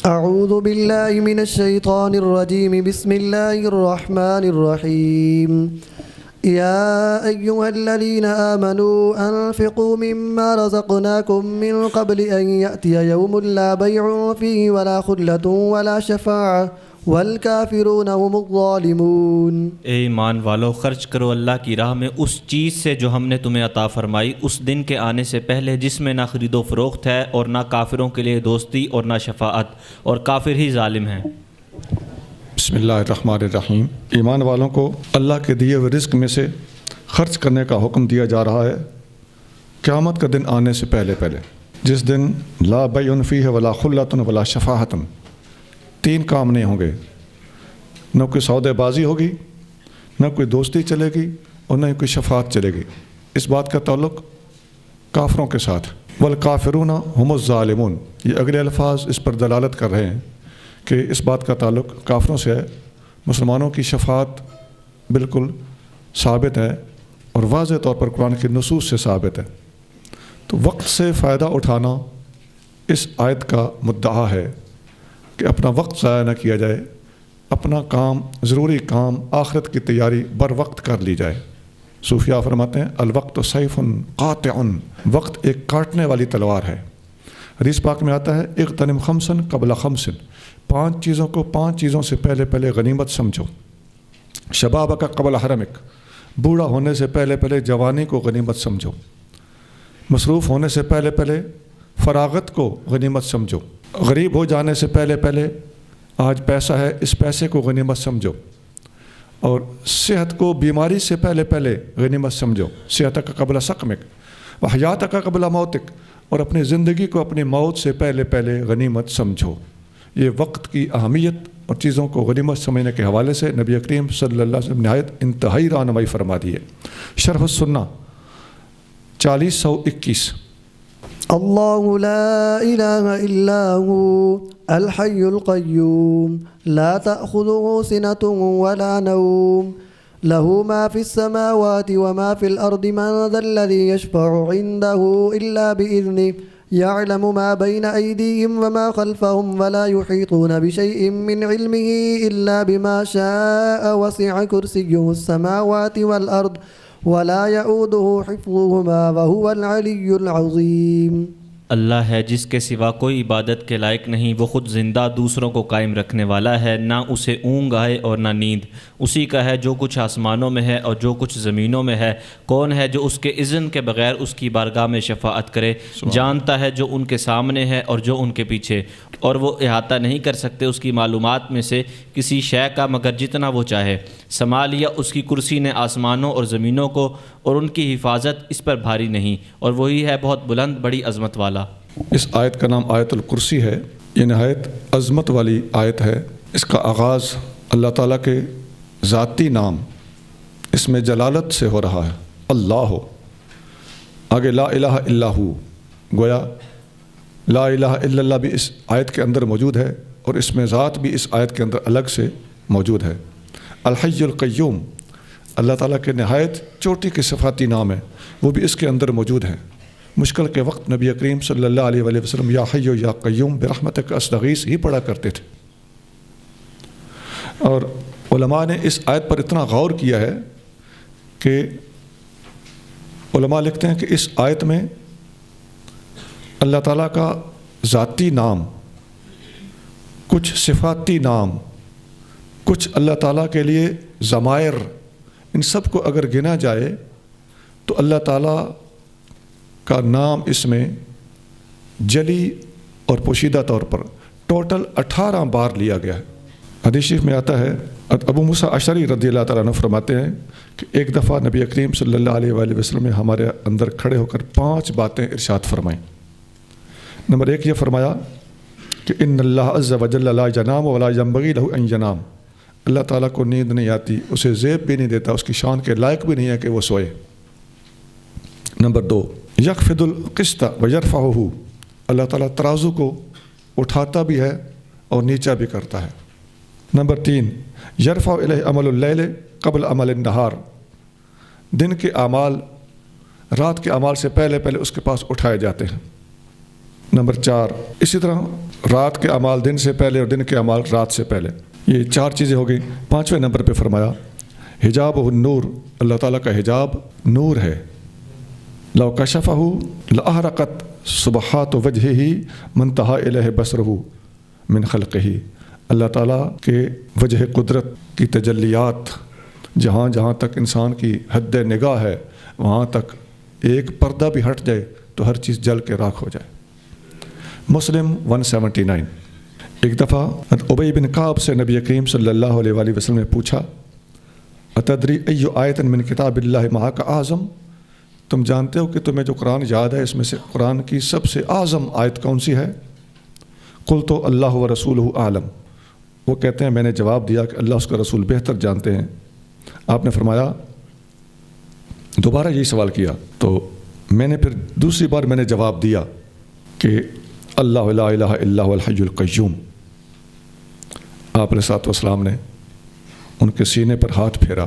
اعوذ باللہ من الشیطان الرجیم بسم اللہ الرحمن الرحیم یا ایہا الذین آمنوا انفقوا مما رزقناکم من قبل ان یأتی یوم لا بیع فیہ ولا خلة ولا شفاعہ والکافرون هم الظالمون۔ اے ایمان والو، خرچ کرو اللہ کی راہ میں اس چیز سے جو ہم نے تمہیں عطا فرمائی اس دن کے آنے سے پہلے جس میں نہ خرید و فروخت ہے اور نہ کافروں کے لیے دوستی اور نہ شفاعت، اور کافر ہی ظالم ہیں۔ بسم اللہ الرحمن الرحیم۔ ایمان والوں کو اللہ کے دیے ہوئے رزق میں سے خرچ کرنے کا حکم دیا جا رہا ہے قیامت کا دن آنے سے پہلے، جس دن لا بیع فیہ ولا خلۃ ولا شفاعۃ، تین کام نہیں ہوں گے، نہ کوئی سودے بازی ہوگی، نہ کوئی دوستی چلے گی اور نہ ہی کوئی شفاعت چلے گی۔ اس بات کا تعلق کافروں کے ساتھ، والکافرون هم الظالمون، یہ اگلے الفاظ اس پر دلالت کر رہے ہیں کہ اس بات کا تعلق کافروں سے ہے۔ مسلمانوں کی شفاعت بالکل ثابت ہے اور واضح طور پر قرآن کی نصوص سے ثابت ہے۔ تو وقت سے فائدہ اٹھانا اس آیت کا مدعا ہے کہ اپنا وقت ضائع نہ کیا جائے، اپنا کام، ضروری کام، آخرت کی تیاری بر وقت کر لی جائے۔ صوفیاء فرماتے ہیں الوقت سیف قاطع، وقت ایک کاٹنے والی تلوار ہے۔ حدیث پاک میں آتا ہے اغتنم خمسا قبل خمس، پانچ چیزوں کو پانچ چیزوں سے پہلے غنیمت سمجھو۔ شبابک قبل حرمک، بوڑھا ہونے سے پہلے جوانی کو غنیمت سمجھو۔ مصروف ہونے سے پہلے فراغت کو غنیمت سمجھو۔ غریب ہو جانے سے پہلے آج پیسہ ہے، اس پیسے کو غنیمت سمجھو۔ اور صحت کو بیماری سے پہلے غنیمت سمجھو۔ صحتک قبل سقمک وحیاتک قبل موتک، اور اپنی زندگی کو اپنی موت سے پہلے غنیمت سمجھو۔ یہ وقت کی اہمیت اور چیزوں کو غنیمت سمجھنے کے حوالے سے نبی کریم صلی اللہ علیہ وسلم نے نہایت انتہائی رہنمائی فرما دی ہے۔ شرح السنہ 4021۔ اللہ لا الہ الا هو الحی القیوم لا تأخذه سنة ولا نوم له ما في السماوات وما في الأرض من ذا الذي يشفع عنده إلا بإذنه يعلم ما بين أيديهم وما خلفهم ولا يحيطون بشيء من علمه إلا بما شاء وسع كرسيه السماوات والأرض ولا يؤوده حفظهما وهو العلي العظيم۔ اللہ ہے جس کے سوا کوئی عبادت کے لائق نہیں، وہ خود زندہ دوسروں کو قائم رکھنے والا ہے، نہ اسے اونگ آئے اور نہ نیند۔ اسی کا ہے جو کچھ آسمانوں میں ہے اور جو کچھ زمینوں میں ہے۔ کون ہے جو اس کے اذن کے بغیر اس کی بارگاہ میں شفاعت کرے؟ جانتا ہے جو ان کے سامنے ہے اور جو ان کے پیچھے، اور وہ احاطہ نہیں کر سکتے اس کی معلومات میں سے کسی شے کا مگر جتنا وہ چاہے۔ سنبھال لیا اس کی کرسی نے آسمانوں اور زمینوں کو، اور ان کی حفاظت اس پر بھاری نہیں، اور وہی ہے بہت بلند بڑی عظمت والا۔ اس آیت کا نام آیت الکرسی ہے۔ یہ نہایت عظمت والی آیت ہے۔ اس کا آغاز اللہ تعالیٰ کے ذاتی نام، اس میں جلالت سے ہو رہا ہے، اللہ ہو، آگے لا الہ الا ہو، گویا لا الہ الا اللہ بھی اس آیت کے اندر موجود ہے اور اس میں ذات بھی اس آیت کے اندر الگ سے موجود ہے۔ الحی القیوم اللہ تعالیٰ کے نہایت چوٹی کے صفاتی نام ہے، وہ بھی اس کے اندر موجود ہیں۔ مشکل کے وقت نبی کریم صلی اللہ علیہ وآلہ وسلم یا حی یا قیوم برحمتک استغیث ہی پڑھا کرتے تھے۔ اور علماء نے اس آیت پر اتنا غور کیا ہے کہ علماء لکھتے ہیں کہ اس آیت میں اللہ تعالیٰ کا ذاتی نام، کچھ صفاتی نام، کچھ اللہ تعالیٰ کے لیے ضمائر، ان سب کو اگر گنا جائے تو اللہ تعالیٰ کا نام اس میں جلی اور پوشیدہ طور پر ٹوٹل 18 بار لیا گیا ہے۔ حدیث شریف میں آتا ہے، ابو موسیٰ اشعری رضی اللہ تعالیٰ عنہ فرماتے ہیں کہ ایک دفعہ نبی کریم صلی اللہ علیہ وآلہ وسلم نے ہمارے اندر کھڑے ہو کر 5 باتیں ارشاد فرمائیں۔ نمبر 1 یہ فرمایا کہ ان اللہ عز وجل لا ینام ولا ینبغی لہ ان ینام، اللہ تعالیٰ کو نیند نہیں آتی، اسے زیب بھی نہیں دیتا، اس کی شان کے لائق بھی نہیں ہے کہ وہ سوئے۔ نمبر 2 یخفض القسط ویرفعہ، اللہ تعالیٰ ترازو کو اٹھاتا بھی ہے اور نیچا بھی کرتا ہے۔ نمبر 3 یرفع الیہ عمل اللیل قبل عمل النہار، دن کے اعمال رات کے اعمال سے پہلے اس کے پاس اٹھائے جاتے ہیں۔ نمبر 4 اسی طرح رات کے اعمال دن سے پہلے اور دن کے اعمال رات سے پہلے، یہ 4 چیزیں ہو گئی۔ 5ویں نمبر پہ فرمایا حجاب النور، اللہ تعالیٰ کا حجاب نور ہے۔ لو کشفہ لاحرقت سبحات وجہہ منتہا الیہ بصرہ من خلقہ، اللہ تعالیٰ کے وجہ قدرت کی تجلیات جہاں جہاں تک انسان کی حد نگاہ ہے وہاں تک ایک پردہ بھی ہٹ جائے تو ہر چیز جل کے راکھ ہو جائے۔ مسلم 179۔ ایک دفعہ ابی بن کعب سے نبی کریم صلی اللہ علیہ وآلہ وسلم نے پوچھا اتدری ای آیۃ من کتاب اللہ معک اعظم، تم جانتے ہو کہ تمہیں جو قرآن یاد ہے اس میں سے قرآن کی سب سے اعظم آیت کون سی ہے؟ قلت اللہ و رسولہ اعلم، وہ کہتے ہیں میں نے جواب دیا کہ اللہ اس کا رسول بہتر جانتے ہیں۔ آپ نے فرمایا دوبارہ یہی سوال کیا تو میں نے پھر دوسری بار میں نے جواب دیا کہ اللہ لا الہ الا هو الحی القیوم۔ آپ علیہ الصلوۃ والسلام نے ان کے سینے پر ہاتھ پھیرا،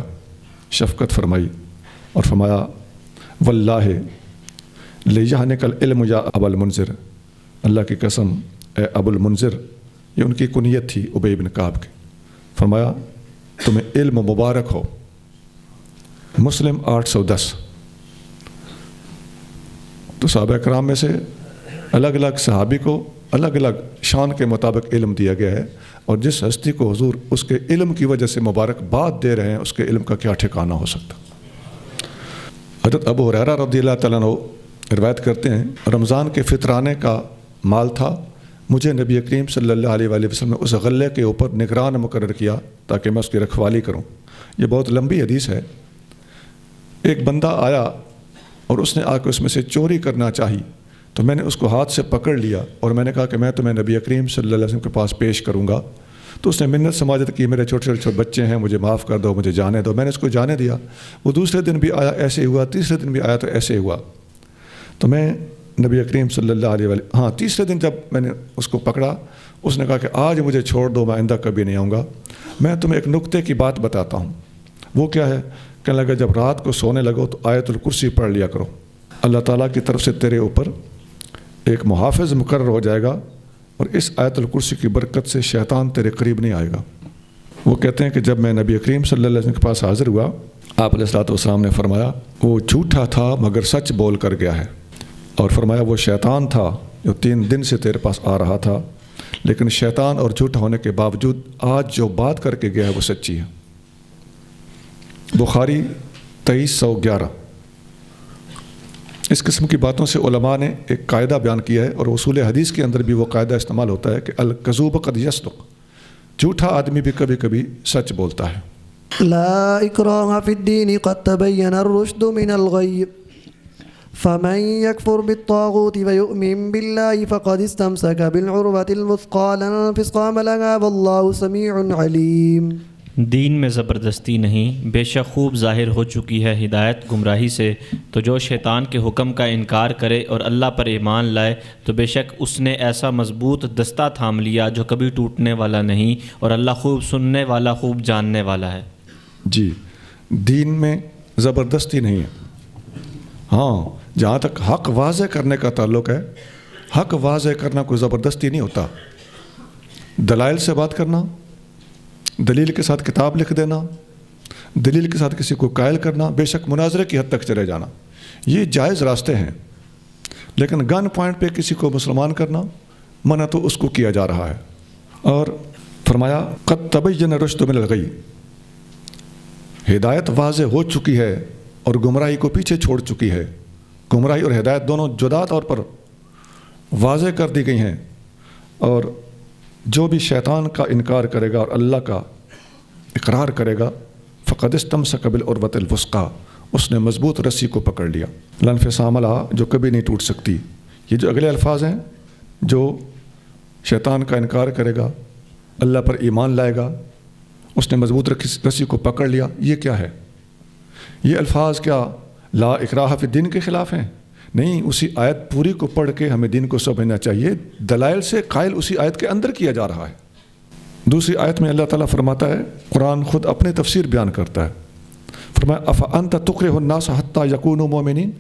شفقت فرمائی اور فرمایا واللہ لیہنک العلم یا ابا المنذر، اللہ کی قسم اے ابو المنذر، یہ ان کی کنیت تھی ابی بن کعب کی، فرمایا تمہیں علم مبارک ہو۔ مسلم 810۔ تو صحابہ کرام میں سے الگ الگ صحابی کو الگ الگ شان کے مطابق علم دیا گیا ہے، اور جس ہستی کو حضور اس کے علم کی وجہ سے مبارکباد دے رہے ہیں اس کے علم کا کیا ٹھکانہ ہو سکتا۔ حضرت ابو ہریرہ رضی اللہ تعالیٰ عنہ روایت کرتے ہیں رمضان کے فطرانے کا مال تھا، مجھے نبی کریم صلی اللہ علیہ وآلہ وسلم نے اس غلے کے اوپر نگران مقرر کیا تاکہ میں اس کی رکھوالی کروں۔ یہ بہت لمبی حدیث ہے۔ ایک بندہ آیا اور اس نے آ کے اس میں سے چوری کرنا چاہی تو میں نے اس کو ہاتھ سے پکڑ لیا اور میں نے کہا کہ میں تمہیں نبی کریم صلی اللہ علیہ وسلم کے پاس پیش کروں گا۔ تو اس نے منت سماجت کی میرے چھوٹے چھوٹے بچے ہیں مجھے معاف کر دو، مجھے جانے دو۔ میں نے اس کو جانے دیا۔ وہ دوسرے دن بھی آیا ایسے ہوا، تیسرے دن بھی آیا تو ایسے ہوا۔ تو میں نبی کریم صلی اللہ علیہ وسلم تیسرے دن جب میں نے اس کو پکڑا اس نے کہا کہ آج مجھے چھوڑ دو، میں آئندہ کبھی نہیں آؤں گا۔ میں تمہیں ایک نکتے کی بات بتاتا ہوں۔ وہ کیا ہے؟ کہنے لگا جب رات کو سونے لگو تو آیت الکرسی پڑھ لیا کرو، اللہ تعالیٰ کی طرف سے تیرے اوپر ایک محافظ مقرر ہو جائے گا اور اس آیت الکرسی کی برکت سے شیطان تیرے قریب نہیں آئے گا۔ وہ کہتے ہیں کہ جب میں نبی کریم صلی اللہ علیہ وسلم کے پاس حاضر ہوا آپ علیہ الصلوۃ والسلام نے فرمایا وہ جھوٹا تھا مگر سچ بول کر گیا ہے، اور فرمایا وہ شیطان تھا جو 3 دن سے تیرے پاس آ رہا تھا، لیکن شیطان اور جھوٹا ہونے کے باوجود آج جو بات کر کے گیا ہے وہ سچی ہے۔ بخاری 2311۔ اس قسم کی باتوں سے علماء نے ایک قاعدہ بیان کیا ہے، اور اصول حدیث کے اندر بھی وہ قاعدہ استعمال ہوتا ہے کہ الکذوب قد یصدق، جھوٹا آدمی بھی کبھی کبھی سچ بولتا ہے۔ لا اکراہ فی الدین قد تبین الرشد من الغی فمن یکفر بالطاغوت ویؤمن باللہ فقد استمسک بالعروۃ الوثقی لا انفصام لها واللہ سمیع علیم۔ دین میں زبردستی نہیں، بے شک خوب ظاہر ہو چکی ہے ہدایت گمراہی سے، تو جو شیطان کے حکم کا انکار کرے اور اللہ پر ایمان لائے تو بے شک اس نے ایسا مضبوط دستہ تھام لیا جو کبھی ٹوٹنے والا نہیں، اور اللہ خوب سننے والا خوب جاننے والا ہے۔ جی، دین میں زبردستی نہیں ہے۔ ہاں، جہاں تک حق واضح کرنے کا تعلق ہے، حق واضح کرنا کوئی زبردستی نہیں ہوتا۔ دلائل سے بات کرنا، دلیل کے ساتھ کتاب لکھ دینا، دلیل کے ساتھ کسی کو قائل کرنا، بے شک مناظرے کی حد تک چلے جانا، یہ جائز راستے ہیں، لیکن گن پوائنٹ پہ کسی کو مسلمان کرنا منع تو اس کو کیا جا رہا ہے۔ اور فرمایا قد تبین الرشد من الغی، ہدایت واضح ہو چکی ہے اور گمراہی کو پیچھے چھوڑ چکی ہے۔ گمراہی اور ہدایت دونوں جدا طور پر واضح کر دی گئی ہیں، اور جو بھی شیطان کا انکار کرے گا اور اللہ کا اقرار کرے گا فقد استمسک بالعروۃ الوثقی، اس نے مضبوط رسی کو پکڑ لیا، لا انفصام لها، جو کبھی نہیں ٹوٹ سکتی۔ یہ جو اگلے الفاظ ہیں، جو شیطان کا انکار کرے گا اللہ پر ایمان لائے گا اس نے مضبوط رسی کو پکڑ لیا، یہ کیا ہے؟ یہ الفاظ کیا لا اکراہ فی الدین کے خلاف ہیں؟ نہیں، اسی آیت پوری کو پڑھ کے ہمیں دین کو سمجھنا چاہیے۔ دلائل سے قائل اسی آیت کے اندر کیا جا رہا ہے۔ دوسری آیت میں اللہ تعالیٰ فرماتا ہے، قرآن خود اپنی تفسیر بیان کرتا ہے، فرمایا افانت تکرہ الناس حتی یکونوا مؤمنین،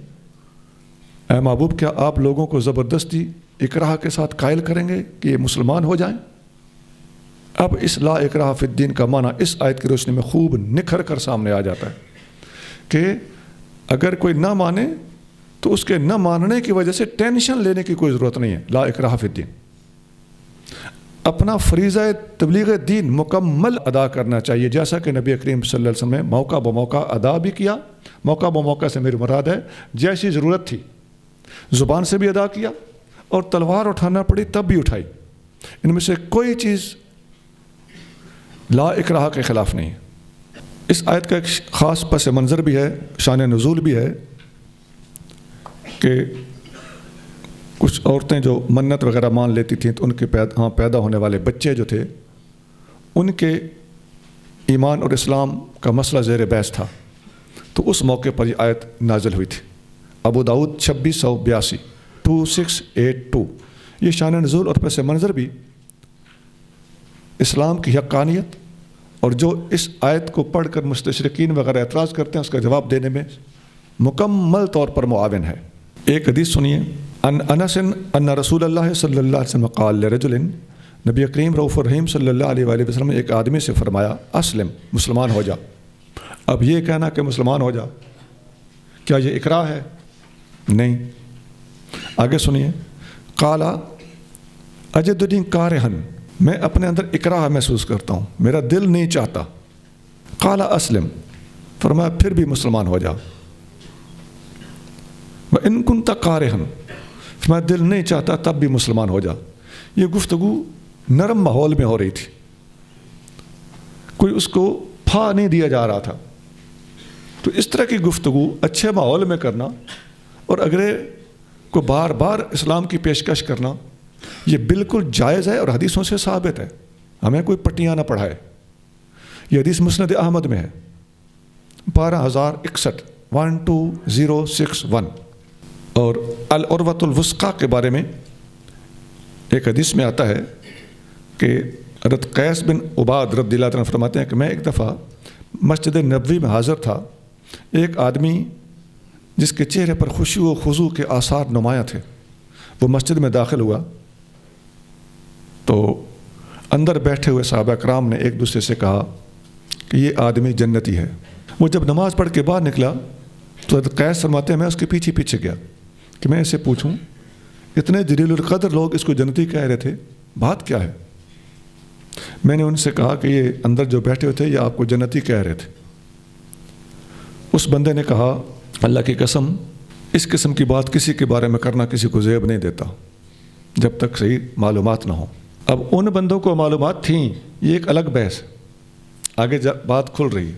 اے محبوب کیا آپ لوگوں کو زبردستی اکراہ کے ساتھ قائل کریں گے کہ یہ مسلمان ہو جائیں؟ اب اس لا اکراہ فی الدین کا معنی اس آیت کی روشنی میں خوب نکھر کر سامنے آ جاتا ہے کہ اگر کوئی نہ مانے تو اس کے نہ ماننے کی وجہ سے ٹینشن لینے کی کوئی ضرورت نہیں ہے. لا اکراہ فی الدین، اپنا فریضہ تبلیغ دین مکمل ادا کرنا چاہیے، جیسا کہ نبی کریم صلی اللہ علیہ وسلم نے موقع بموقع ادا بھی کیا. موقع بموقع سے میری مراد ہے جیسی ضرورت تھی زبان سے بھی ادا کیا، اور تلوار اٹھانا پڑی تب بھی اٹھائی. ان میں سے کوئی چیز لا اکراہ کے خلاف نہیں ہے. اس آیت کا ایک خاص پس منظر بھی ہے، شان نزول بھی ہے کہ کچھ عورتیں جو منت وغیرہ مان لیتی تھیں تو ان کے پیدا ہونے والے بچے جو تھے ان کے ایمان اور اسلام کا مسئلہ زیر بحث تھا، تو اس موقع پر یہ آیت نازل ہوئی تھی. ابو داؤد 2682 2682. یہ شان نزول اور پس منظر بھی اسلام کی حقانیت اور جو اس آیت کو پڑھ کر مستشرقین وغیرہ اعتراض کرتے ہیں اس کا جواب دینے میں مکمل طور پر معاون ہے. ایک حدیث سنیے. ان انس ان رسول اللہ صلی اللہ علیہ وسلم قال لرجل، نبی کریم رؤوف الرحیم صلی اللہ علیہ وآلہ وسلم نے ایک آدمی سے فرمایا اسلم، مسلمان ہو جا. اب یہ کہنا کہ مسلمان ہو جا کیا یہ اکراہ ہے؟ نہیں. آگے سنیے. قال اجدنی کارہن، میں اپنے اندر اکراہ محسوس کرتا ہوں، میرا دل نہیں چاہتا. قال اسلم، فرمایا پھر بھی مسلمان ہو جا. وَإِن كُنْتَ كَارِهًا، فرمایا دل نہیں چاہتا تب بھی مسلمان ہو جا. یہ گفتگو نرم ماحول میں ہو رہی تھی، کوئی اس کو پھا نہیں دیا جا رہا تھا. تو اس طرح کی گفتگو اچھے ماحول میں کرنا اور اگلے کو بار بار اسلام کی پیشکش کرنا یہ بالکل جائز ہے اور حدیثوں سے ثابت ہے. ہمیں کوئی پٹیاں نہ پڑھائے. یہ حدیث مسند احمد میں ہے 12061 12061. اور العروۃ الوثقیٰ کے بارے میں ایک حدیث میں آتا ہے کہ حضرت قیس بن عباد رضی اللہ عنہ فرماتے ہیں کہ میں ایک دفعہ مسجد نبوی میں حاضر تھا. ایک آدمی جس کے چہرے پر خشوع و خضوع کے آثار نمایاں تھے وہ مسجد میں داخل ہوا تو اندر بیٹھے ہوئے صحابہ کرام نے ایک دوسرے سے کہا کہ یہ آدمی جنتی ہے. وہ جب نماز پڑھ کے باہر نکلا تو حضرت قیس فرماتے ہیں میں اس کے پیچھے پیچھے گیا کہ میں اسے پوچھوں اتنے جلیل القدر لوگ اس کو جنتی کہہ رہے تھے، بات کیا ہے؟ میں نے ان سے کہا کہ یہ اندر جو بیٹھے ہوئے تھے یہ آپ کو جنتی کہہ رہے تھے. اس بندے نے کہا اللہ کی قسم اس قسم کی بات کسی کے بارے میں کرنا کسی کو زیب نہیں دیتا جب تک صحیح معلومات نہ ہوں. اب ان بندوں کو معلومات تھیں، یہ ایک الگ بحث، آگے بات کھل رہی ہے،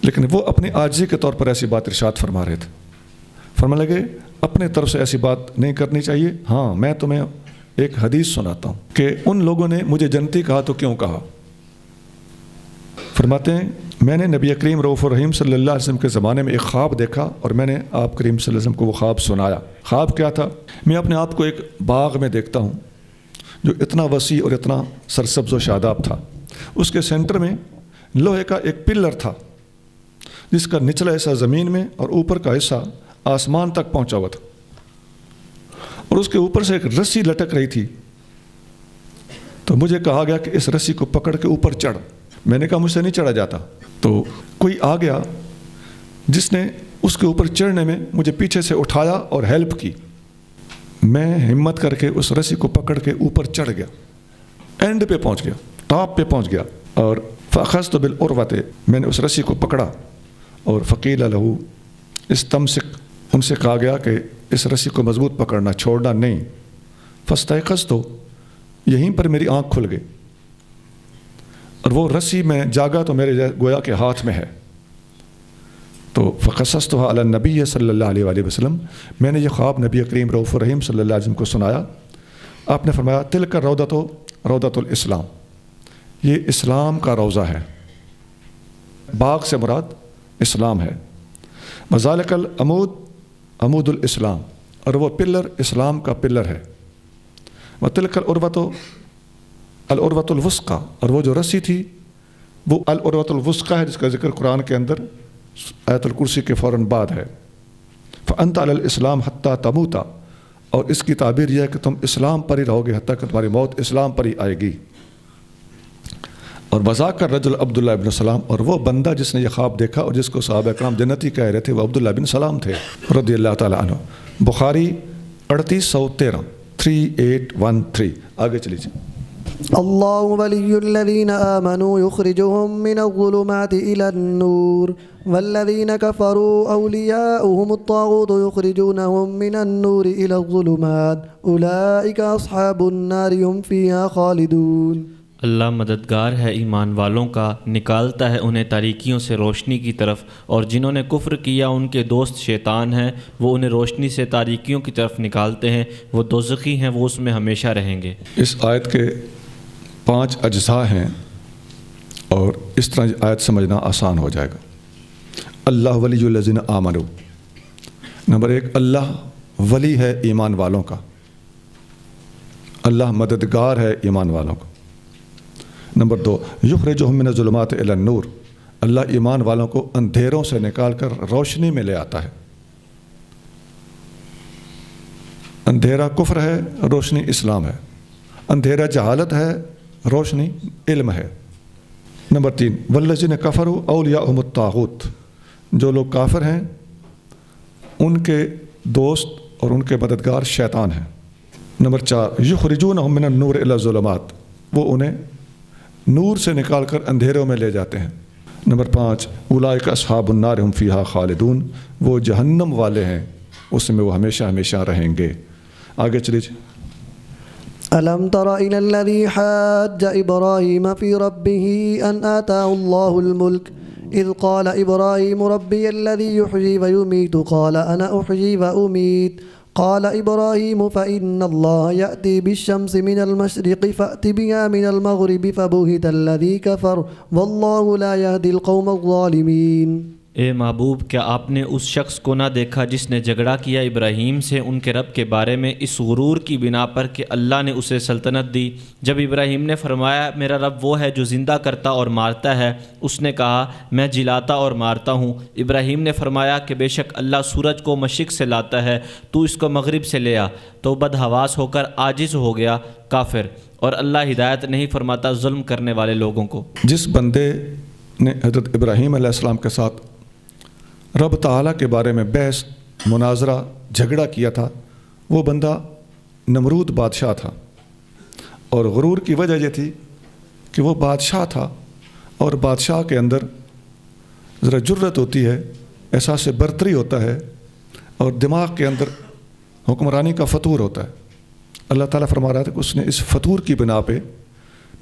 لیکن وہ اپنی عاجزی کے طور پر ایسی بات ارشاد فرما رہے تھے. فرمانے لگے اپنے طرف سے ایسی بات نہیں کرنی چاہیے. ہاں میں تمہیں ایک حدیث سناتا ہوں کہ ان لوگوں نے مجھے جنتی کہا تو کیوں کہا. فرماتے ہیں میں نے نبی کریم رؤوف الرحیم صلی اللہ علیہ وسلم کے زمانے میں ایک خواب دیکھا اور میں نے آپ کریم صلی اللہ علیہ وسلم کو وہ خواب سنایا. خواب کیا تھا؟ میں اپنے آپ کو ایک باغ میں دیکھتا ہوں جو اتنا وسیع اور اتنا سرسبز و شاداب تھا. اس کے سینٹر میں لوہے کا ایک پلر تھا جس کا نچلا حصہ زمین میں اور اوپر کا حصہ آسمان تک پہنچا ہوا تھا، اور اس کے اوپر سے ایک رسی لٹک رہی تھی. تو مجھے کہا گیا کہ اس رسی کو پکڑ کے اوپر چڑھ. میں نے کہا مجھ سے نہیں چڑھا جاتا. تو کوئی آ گیا جس نے اس کے اوپر چڑھنے میں مجھے پیچھے سے اٹھایا اور ہیلپ کی. میں ہمت کر کے اس رسی کو پکڑ کے اوپر چڑھ گیا، اینڈ پہ پہنچ گیا، ٹاپ پہ پہنچ گیا. اور فاخذت بالعروۃ، میں نے اس رسی کو پکڑا. اور فقیل لہ استمسک، ان سے کہا گیا کہ اس رسی کو مضبوط پکڑنا، چھوڑنا نہیں. فاستيقظت، یہیں پر میری آنکھ کھل گئی اور وہ رسی میں جاگا تو میرے گویا کے ہاتھ میں ہے. تو فقصصتها علی النبی صلی اللہ علیہ وآلہ وسلم، میں نے یہ خواب نبی کریم رؤوف الرحیم صلی اللہ علیہ وسلم کو سنایا. آپ نے فرمایا تلک روضۃ الاسلام، یہ اسلام کا روضہ ہے. باغ سے مراد اسلام ہے. وذالک العمود عمود الاسلام، اور وہ پلر اسلام کا پلر ہے. وتلک العروۃ الوثقیٰ، اور وہ جو رسی تھی وہ العروۃ الوثقیٰ ہے جس کا ذکر قرآن کے اندر آیت الکرسی کے فوراً بعد ہے. فأنت علی الاسلام حتی تموتا، اور اس کی تعبیر یہ ہے کہ تم اسلام پر ہی رہو گے حتیٰ کہ تمہاری موت اسلام پر ہی آئے گی۔ اور وذاک الرجل عبداللہ ابن سلام، اور وہ بندہ جس نے یہ خواب دیکھا اور جس کو صحابہ کرام جنتی کہہ رہے تھے، وہ عبداللہ بن سلام تھے رضی اللہ تعالیٰ عنہ۔ بخاری 3813 3813۔ آگے چلیے۔ الله ولي الذين آمنوا يخرجهم من الظلمات إلى النور والذين كفروا أولياؤهم الطاغوت يخرجونهم من النور إلى الظلمات أولئك أصحاب النار هم فيها خالدون۔ اللہ مددگار ہے ایمان والوں کا، نکالتا ہے انہیں تاریکیوں سے روشنی کی طرف، اور جنہوں نے کفر کیا ان کے دوست شیطان ہیں، وہ انہیں روشنی سے تاریکیوں کی طرف نکالتے ہیں، وہ دوزخی ہیں، وہ اس میں ہمیشہ رہیں گے۔ اس آیت کے 5 اجزاء ہیں اور اس طرح آیت سمجھنا آسان ہو جائے گا۔ اللہ ولی الذین آمنوا، نمبر 1 اللہ ولی ہے ایمان والوں کا، اللہ مددگار ہے ایمان والوں کا۔ نمبر 2 یخرجہم من الظلمات الی النور، اللہ ایمان والوں کو اندھیروں سے نکال کر روشنی میں لے آتا ہے۔ اندھیرا کفر ہے، روشنی اسلام ہے۔ اندھیرا جہالت ہے، روشنی علم ہے۔ نمبر 3 والذین کفروا اولیاؤہم الطاغوت، جو لوگ کافر ہیں ان کے دوست اور ان کے مددگار شیطان ہیں۔ نمبر 4 یخرجونہم من النور الی الظلمات، وہ انہیں نور سے نکال کر اندھیروں میں لے جاتے ہیں۔ نمبر 5 اولئک اصحاب النار ہم فیہا خالدون، وہ جہنم والے ہیں، اس میں وہ ہمیشہ ہمیشہ رہیں گے۔ آگے چلیے۔ ألم تر إلى الذي حاج إبراهيم في ربه أن آتاه الله الملك إذ قال إبراهيم ربي الذي يحيي ويميت قال أنا أحيي وأميت قال إبراهيم فإن الله يأتي بالشمس من المشرق فأت بها من المغرب فبهت الذي كفر والله لا يهدي القوم الظالمين۔ اے محبوب، کیا آپ نے اس شخص کو نہ دیکھا جس نے جھگڑا کیا ابراہیم سے ان کے رب کے بارے میں اس غرور کی بنا پر کہ اللہ نے اسے سلطنت دی؟ جب ابراہیم نے فرمایا میرا رب وہ ہے جو زندہ کرتا اور مارتا ہے، اس نے کہا میں جلاتا اور مارتا ہوں۔ ابراہیم نے فرمایا کہ بے شک اللہ سورج کو مشرق سے لاتا ہے، تو اس کو مغرب سے لے آ۔ تو بدحواس ہو کر عاجز ہو گیا کافر، اور اللہ ہدایت نہیں فرماتا ظلم کرنے والے لوگوں کو۔ جس بندے نے حضرت ابراہیم علیہ السلام کے ساتھ رب تعالیٰ کے بارے میں بحث، مناظرہ، جھگڑا کیا تھا، وہ بندہ نمرود بادشاہ تھا، اور غرور کی وجہ یہ تھی کہ وہ بادشاہ تھا، اور بادشاہ کے اندر ذرا جرت ہوتی ہے، احساس برتری ہوتا ہے، اور دماغ کے اندر حکمرانی کا فطور ہوتا ہے۔ اللہ تعالیٰ فرما رہا تھا کہ اس نے اس فطور کی بنا پہ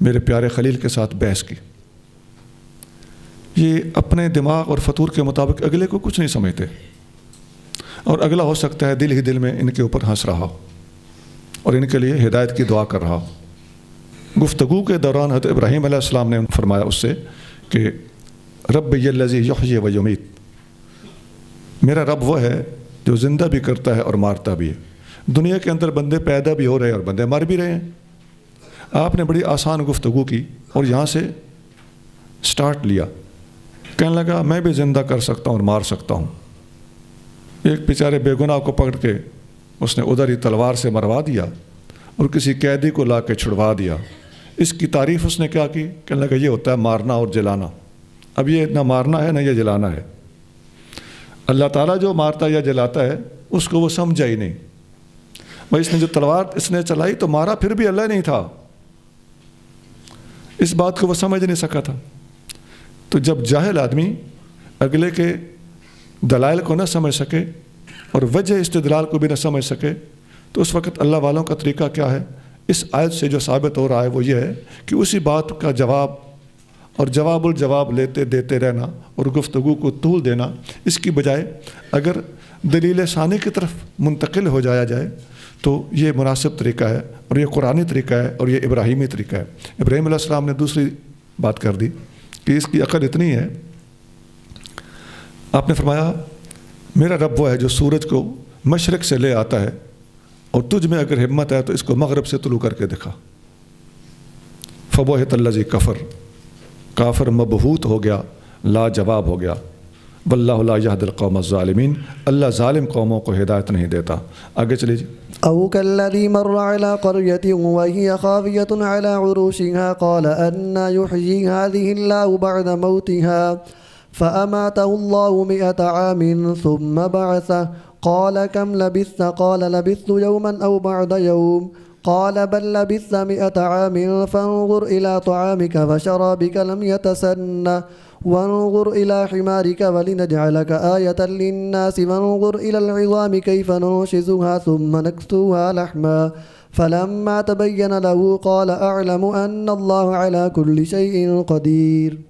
میرے پیارے خلیل کے ساتھ بحث کی۔ یہ اپنے دماغ اور فطور کے مطابق اگلے کو کچھ نہیں سمجھتے، اور اگلا ہو سکتا ہے دل ہی دل میں ان کے اوپر ہنس رہا ہو اور ان کے لیے ہدایت کی دعا کر رہا ہو۔ گفتگو کے دوران حضرت ابراہیم علیہ السلام نے فرمایا اس سے کہ رب الذی یحیی و یمیت، میرا رب وہ ہے جو زندہ بھی کرتا ہے اور مارتا بھی ہے۔ دنیا کے اندر بندے پیدا بھی ہو رہے ہیں اور بندے مر بھی رہے ہیں۔ آپ نے بڑی آسان گفتگو کی اور یہاں سے سٹارٹ لیا، کہنے لگا میں بھی زندہ کر سکتا ہوں اور مار سکتا ہوں۔ ایک بیچارے بے گناہ کو پکڑ کے اس نے ادھر ہی تلوار سے مروا دیا اور کسی قیدی کو لا کے چھڑوا دیا۔ اس کی تعریف اس نے کیا کی؟ کہنے لگا یہ ہوتا ہے مارنا اور جلانا۔ اب یہ نہ مارنا ہے نہ یہ جلانا ہے۔ اللہ تعالیٰ جو مارتا یا جلاتا ہے اس کو وہ سمجھا ہی نہیں۔ بھائی اس نے جو تلوار اس نے چلائی تو مارا پھر بھی اللہ نہیں تھا، اس بات کو وہ سمجھ نہیں سکا تھا۔ تو جب جاہل آدمی اگلے کے دلائل کو نہ سمجھ سکے اور وجہ استدلال کو بھی نہ سمجھ سکے تو اس وقت اللہ والوں کا طریقہ کیا ہے؟ اس آیت سے جو ثابت ہو رہا ہے وہ یہ ہے کہ اسی بات کا جواب اور جواب الجواب لیتے دیتے رہنا اور گفتگو کو طول دینا، اس کی بجائے اگر دلیل ثانی کی طرف منتقل ہو جایا جائے تو یہ مناسب طریقہ ہے اور یہ قرآنی طریقہ ہے اور یہ ابراہیمی طریقہ ہے۔ ابراہیم علیہ السلام نے دوسری بات کر دی کہ اس کی عقل اتنی ہے، آپ نے فرمایا میرا رب وہ ہے جو سورج کو مشرق سے لے آتا ہے اور تجھ میں اگر ہمت ہے تو اس کو مغرب سے طلوع کر کے دکھا۔ فبہت الذی کفر، کافر مبہوت ہو گیا، لاجواب ہو گیا۔ واللہ لا یہدی القوم الظالمین، اللہ ظالم قوموں کو ہدایت نہیں دیتا۔ آگے چلیے جی۔ أو كالذي مر على قرية وهي خاوية على عروشها قال أنى يحيي هذه الله بعد موتها فأماته الله 100 عام ثم بعثه قال كم لبثت؟ قال لبثت يوما أو بعد يوم قال بل لبثت 100 عام فانظر إلى طعامك وشرابك لم يتسنه وانظر إلى حمارك ولنجعلك آية للناس وانظر إلى العظام كيف ننشزها ثم نكسوها لحما فلما تبين له قال أعلم أن الله على كل شيء قدير۔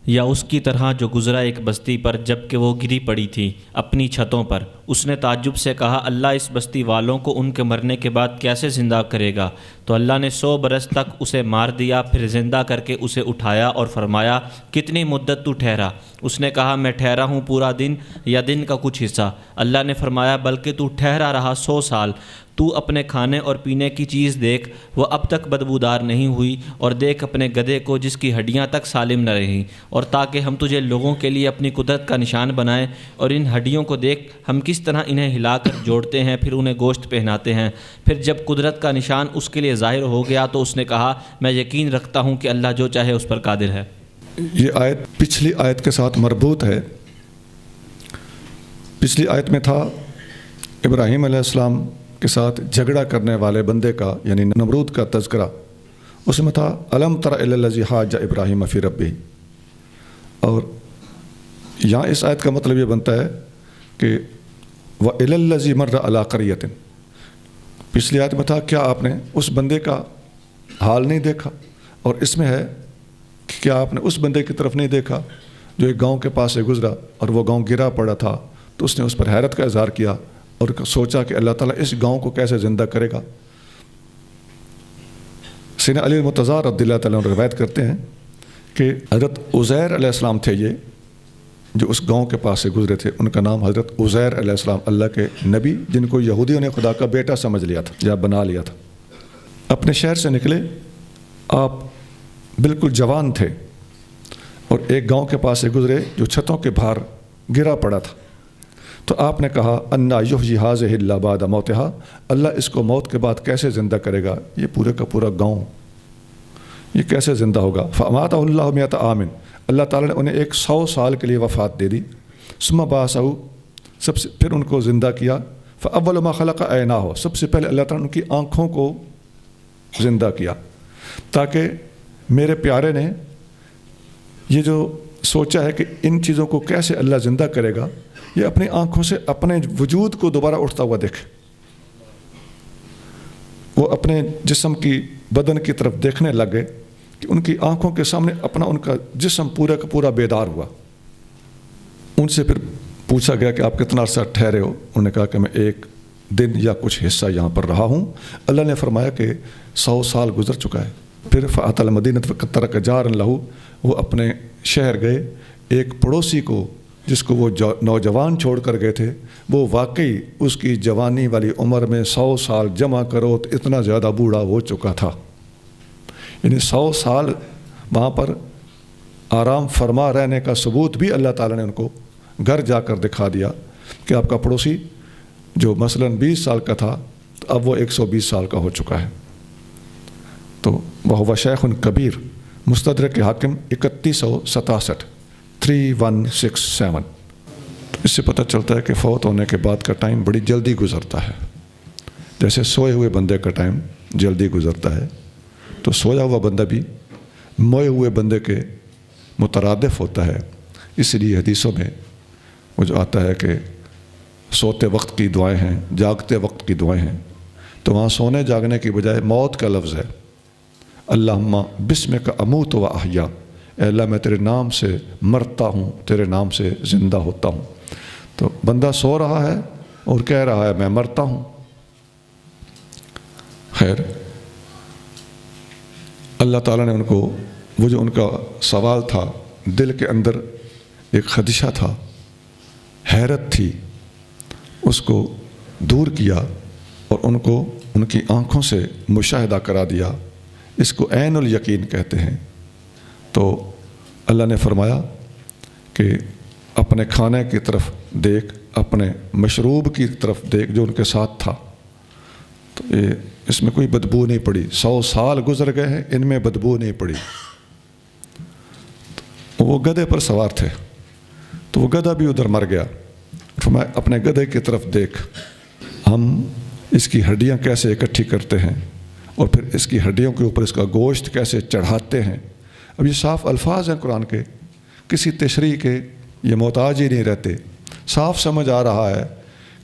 یا اس کی طرح جو گزرا ایک بستی پر جب کہ وہ گری پڑی تھی اپنی چھتوں پر، اس نے تعجب سے کہا اللہ اس بستی والوں کو ان کے مرنے کے بعد کیسے زندہ کرے گا؟ تو اللہ نے 100 برس تک اسے مار دیا، پھر زندہ کر کے اسے اٹھایا اور فرمایا کتنی مدت تو ٹھہرا؟ اس نے کہا میں ٹھہرا ہوں پورا دن یا دن کا کچھ حصہ۔ اللہ نے فرمایا بلکہ تو ٹھہرا رہا 100 سال۔ تو اپنے کھانے اور پینے کی چیز دیکھ، وہ اب تک بدبودار نہیں ہوئی، اور دیکھ اپنے گدھے کو جس کی ہڈیاں تک سالم نہ رہیں، اور تاکہ ہم تجھے لوگوں کے لیے اپنی قدرت کا نشان بنائیں، اور ان ہڈیوں کو دیکھ ہم کس طرح انہیں ہلا کر جوڑتے ہیں، پھر انہیں گوشت پہناتے ہیں۔ پھر جب قدرت کا نشان اس کے لیے ظاہر ہو گیا تو اس نے کہا میں یقین رکھتا ہوں کہ اللہ جو چاہے اس پر قادر ہے۔ یہ آیت پچھلی آیت کے ساتھ مربوط ہے۔ پچھلی آیت میں تھا ابراہیم علیہ السلام کے ساتھ جھگڑا کرنے والے بندے کا یعنی نمرود کا تذکرہ، اس میں تھا الم تر الی الذی حاج ابراہیم فی ربہ، اور یہاں اس آیت کا مطلب یہ بنتا ہے کہ وَإِلَى الَّذِي مَرَّ عَلَىٰ قَرْيَةٍ۔ پچھلی آیت میں تھا کیا آپ نے اس بندے کا حال نہیں دیکھا، اور اس میں ہے کہ کیا آپ نے اس بندے کی طرف نہیں دیکھا جو ایک گاؤں کے پاس سے گزرا اور وہ گاؤں گرا پڑا تھا، تو اس نے اس پر حیرت کا اظہار کیا اور سوچا کہ اللہ تعالیٰ اس گاؤں کو کیسے زندہ کرے گا۔ سیدنا علی المرتضیٰ رضی اللہ تعالیٰ عنہ روایت کرتے ہیں کہ حضرت عزیر علیہ السلام تھے یہ جو اس گاؤں کے پاس سے گزرے تھے، ان کا نام حضرت عزیر علیہ السلام، اللہ کے نبی جن کو یہودیوں نے خدا کا بیٹا سمجھ لیا تھا یا بنا لیا تھا۔ اپنے شہر سے نکلے، آپ بالکل جوان تھے، اور ایک گاؤں کے پاس سے گزرے جو چھتوں کے باہر گرا پڑا تھا، تو آپ نے کہا انا یحیی ھذہ اللہ بعد موتہا، اللہ اس کو موت کے بعد کیسے زندہ کرے گا؟ یہ پورے کا پورا گاؤں یہ کیسے زندہ ہوگا؟ فاماتہ اللہ 100 عام، اللہ تعالیٰ نے انہیں 100 سال کے لیے وفات دے دی۔ ثم بعثہ، پھر ان کو زندہ کیا۔ فاول ما خلق عیناہ، سب سے پہلے اللہ تعالیٰ نے ان کی آنکھوں کو زندہ کیا، تاکہ میرے پیارے نے یہ جو سوچا ہے کہ ان چیزوں کو کیسے اللہ زندہ کرے گا، یہ اپنی آنکھوں سے اپنے وجود کو دوبارہ اٹھتا ہوا دیکھے، وہ اپنے جسم کی بدن کی طرف دیکھنے لگ گئے کہ ان کی آنکھوں کے سامنے اپنا ان کا جسم پورا کا پورا بیدار ہوا۔ ان سے پھر پوچھا گیا کہ آپ کتنا عرصہ ٹھہرے ہو؟ انہوں نے کہا کہ میں 1 دن یا کچھ حصہ یہاں پر رہا ہوں۔ اللہ نے فرمایا کہ 100 سال گزر چکا ہے۔ پھر فأتى المدینۃ فَتَرَكَ جَارًا لَهُ، وہ اپنے شہر گئے، ایک پڑوسی کو جس کو وہ نوجوان چھوڑ کر گئے تھے، وہ واقعی اس کی جوانی والی عمر میں 100 سال جمع کرو تو اتنا زیادہ بوڑھا ہو چکا تھا، یعنی 100 سال وہاں پر آرام فرما رہنے کا ثبوت بھی اللہ تعالیٰ نے ان کو گھر جا کر دکھا دیا کہ آپ کا پڑوسی جو مثلاً 20 سال کا تھا اب وہ 120 سال کا ہو چکا ہے۔ تو وہ شیخ کبیر، مستدرک حاکم 3167 3167۔ اس سے پتہ چلتا ہے کہ فوت ہونے کے بعد کا ٹائم بڑی جلدی گزرتا ہے، جیسے سوئے ہوئے بندے کا ٹائم جلدی گزرتا ہے، تو سویا ہوا بندہ بھی موئے ہوئے بندے کے مترادف ہوتا ہے۔ اس لیے حدیثوں میں وہ جو آتا ہے کہ سوتے وقت کی دعائیں ہیں، جاگتے وقت کی دعائیں ہیں، تو وہاں سونے جاگنے کی بجائے موت کا لفظ ہے۔ اللہم بسمک اموت و احیا، اے اللہ میں تیرے نام سے مرتا ہوں، تیرے نام سے زندہ ہوتا ہوں۔ تو بندہ سو رہا ہے اور کہہ رہا ہے میں مرتا ہوں۔ خیر، اللہ تعالیٰ نے ان کو وہ جو ان کا سوال تھا، دل کے اندر ایک خدشہ تھا، حیرت تھی، اس کو دور کیا اور ان کو ان کی آنکھوں سے مشاہدہ کرا دیا۔ اس کو عین الیقین کہتے ہیں۔ تو اللہ نے فرمایا کہ اپنے کھانے کی طرف دیکھ، اپنے مشروب کی طرف دیکھ جو ان کے ساتھ تھا، تو اس میں کوئی بدبو نہیں پڑی۔ 100 سال گزر گئے ہیں، ان میں بدبو نہیں پڑی۔ تو وہ گدھے پر سوار تھے، تو وہ گدھا بھی ادھر مر گیا۔ فرمایا اپنے گدھے کی طرف دیکھ، ہم اس کی ہڈیاں کیسے اکٹھی کرتے ہیں اور پھر اس کی ہڈیوں کے اوپر اس کا گوشت کیسے چڑھاتے ہیں۔ اب یہ صاف الفاظ ہیں قرآن کے، کسی تشریح کے یہ محتاج ہی نہیں رہتے۔ صاف سمجھ آ رہا ہے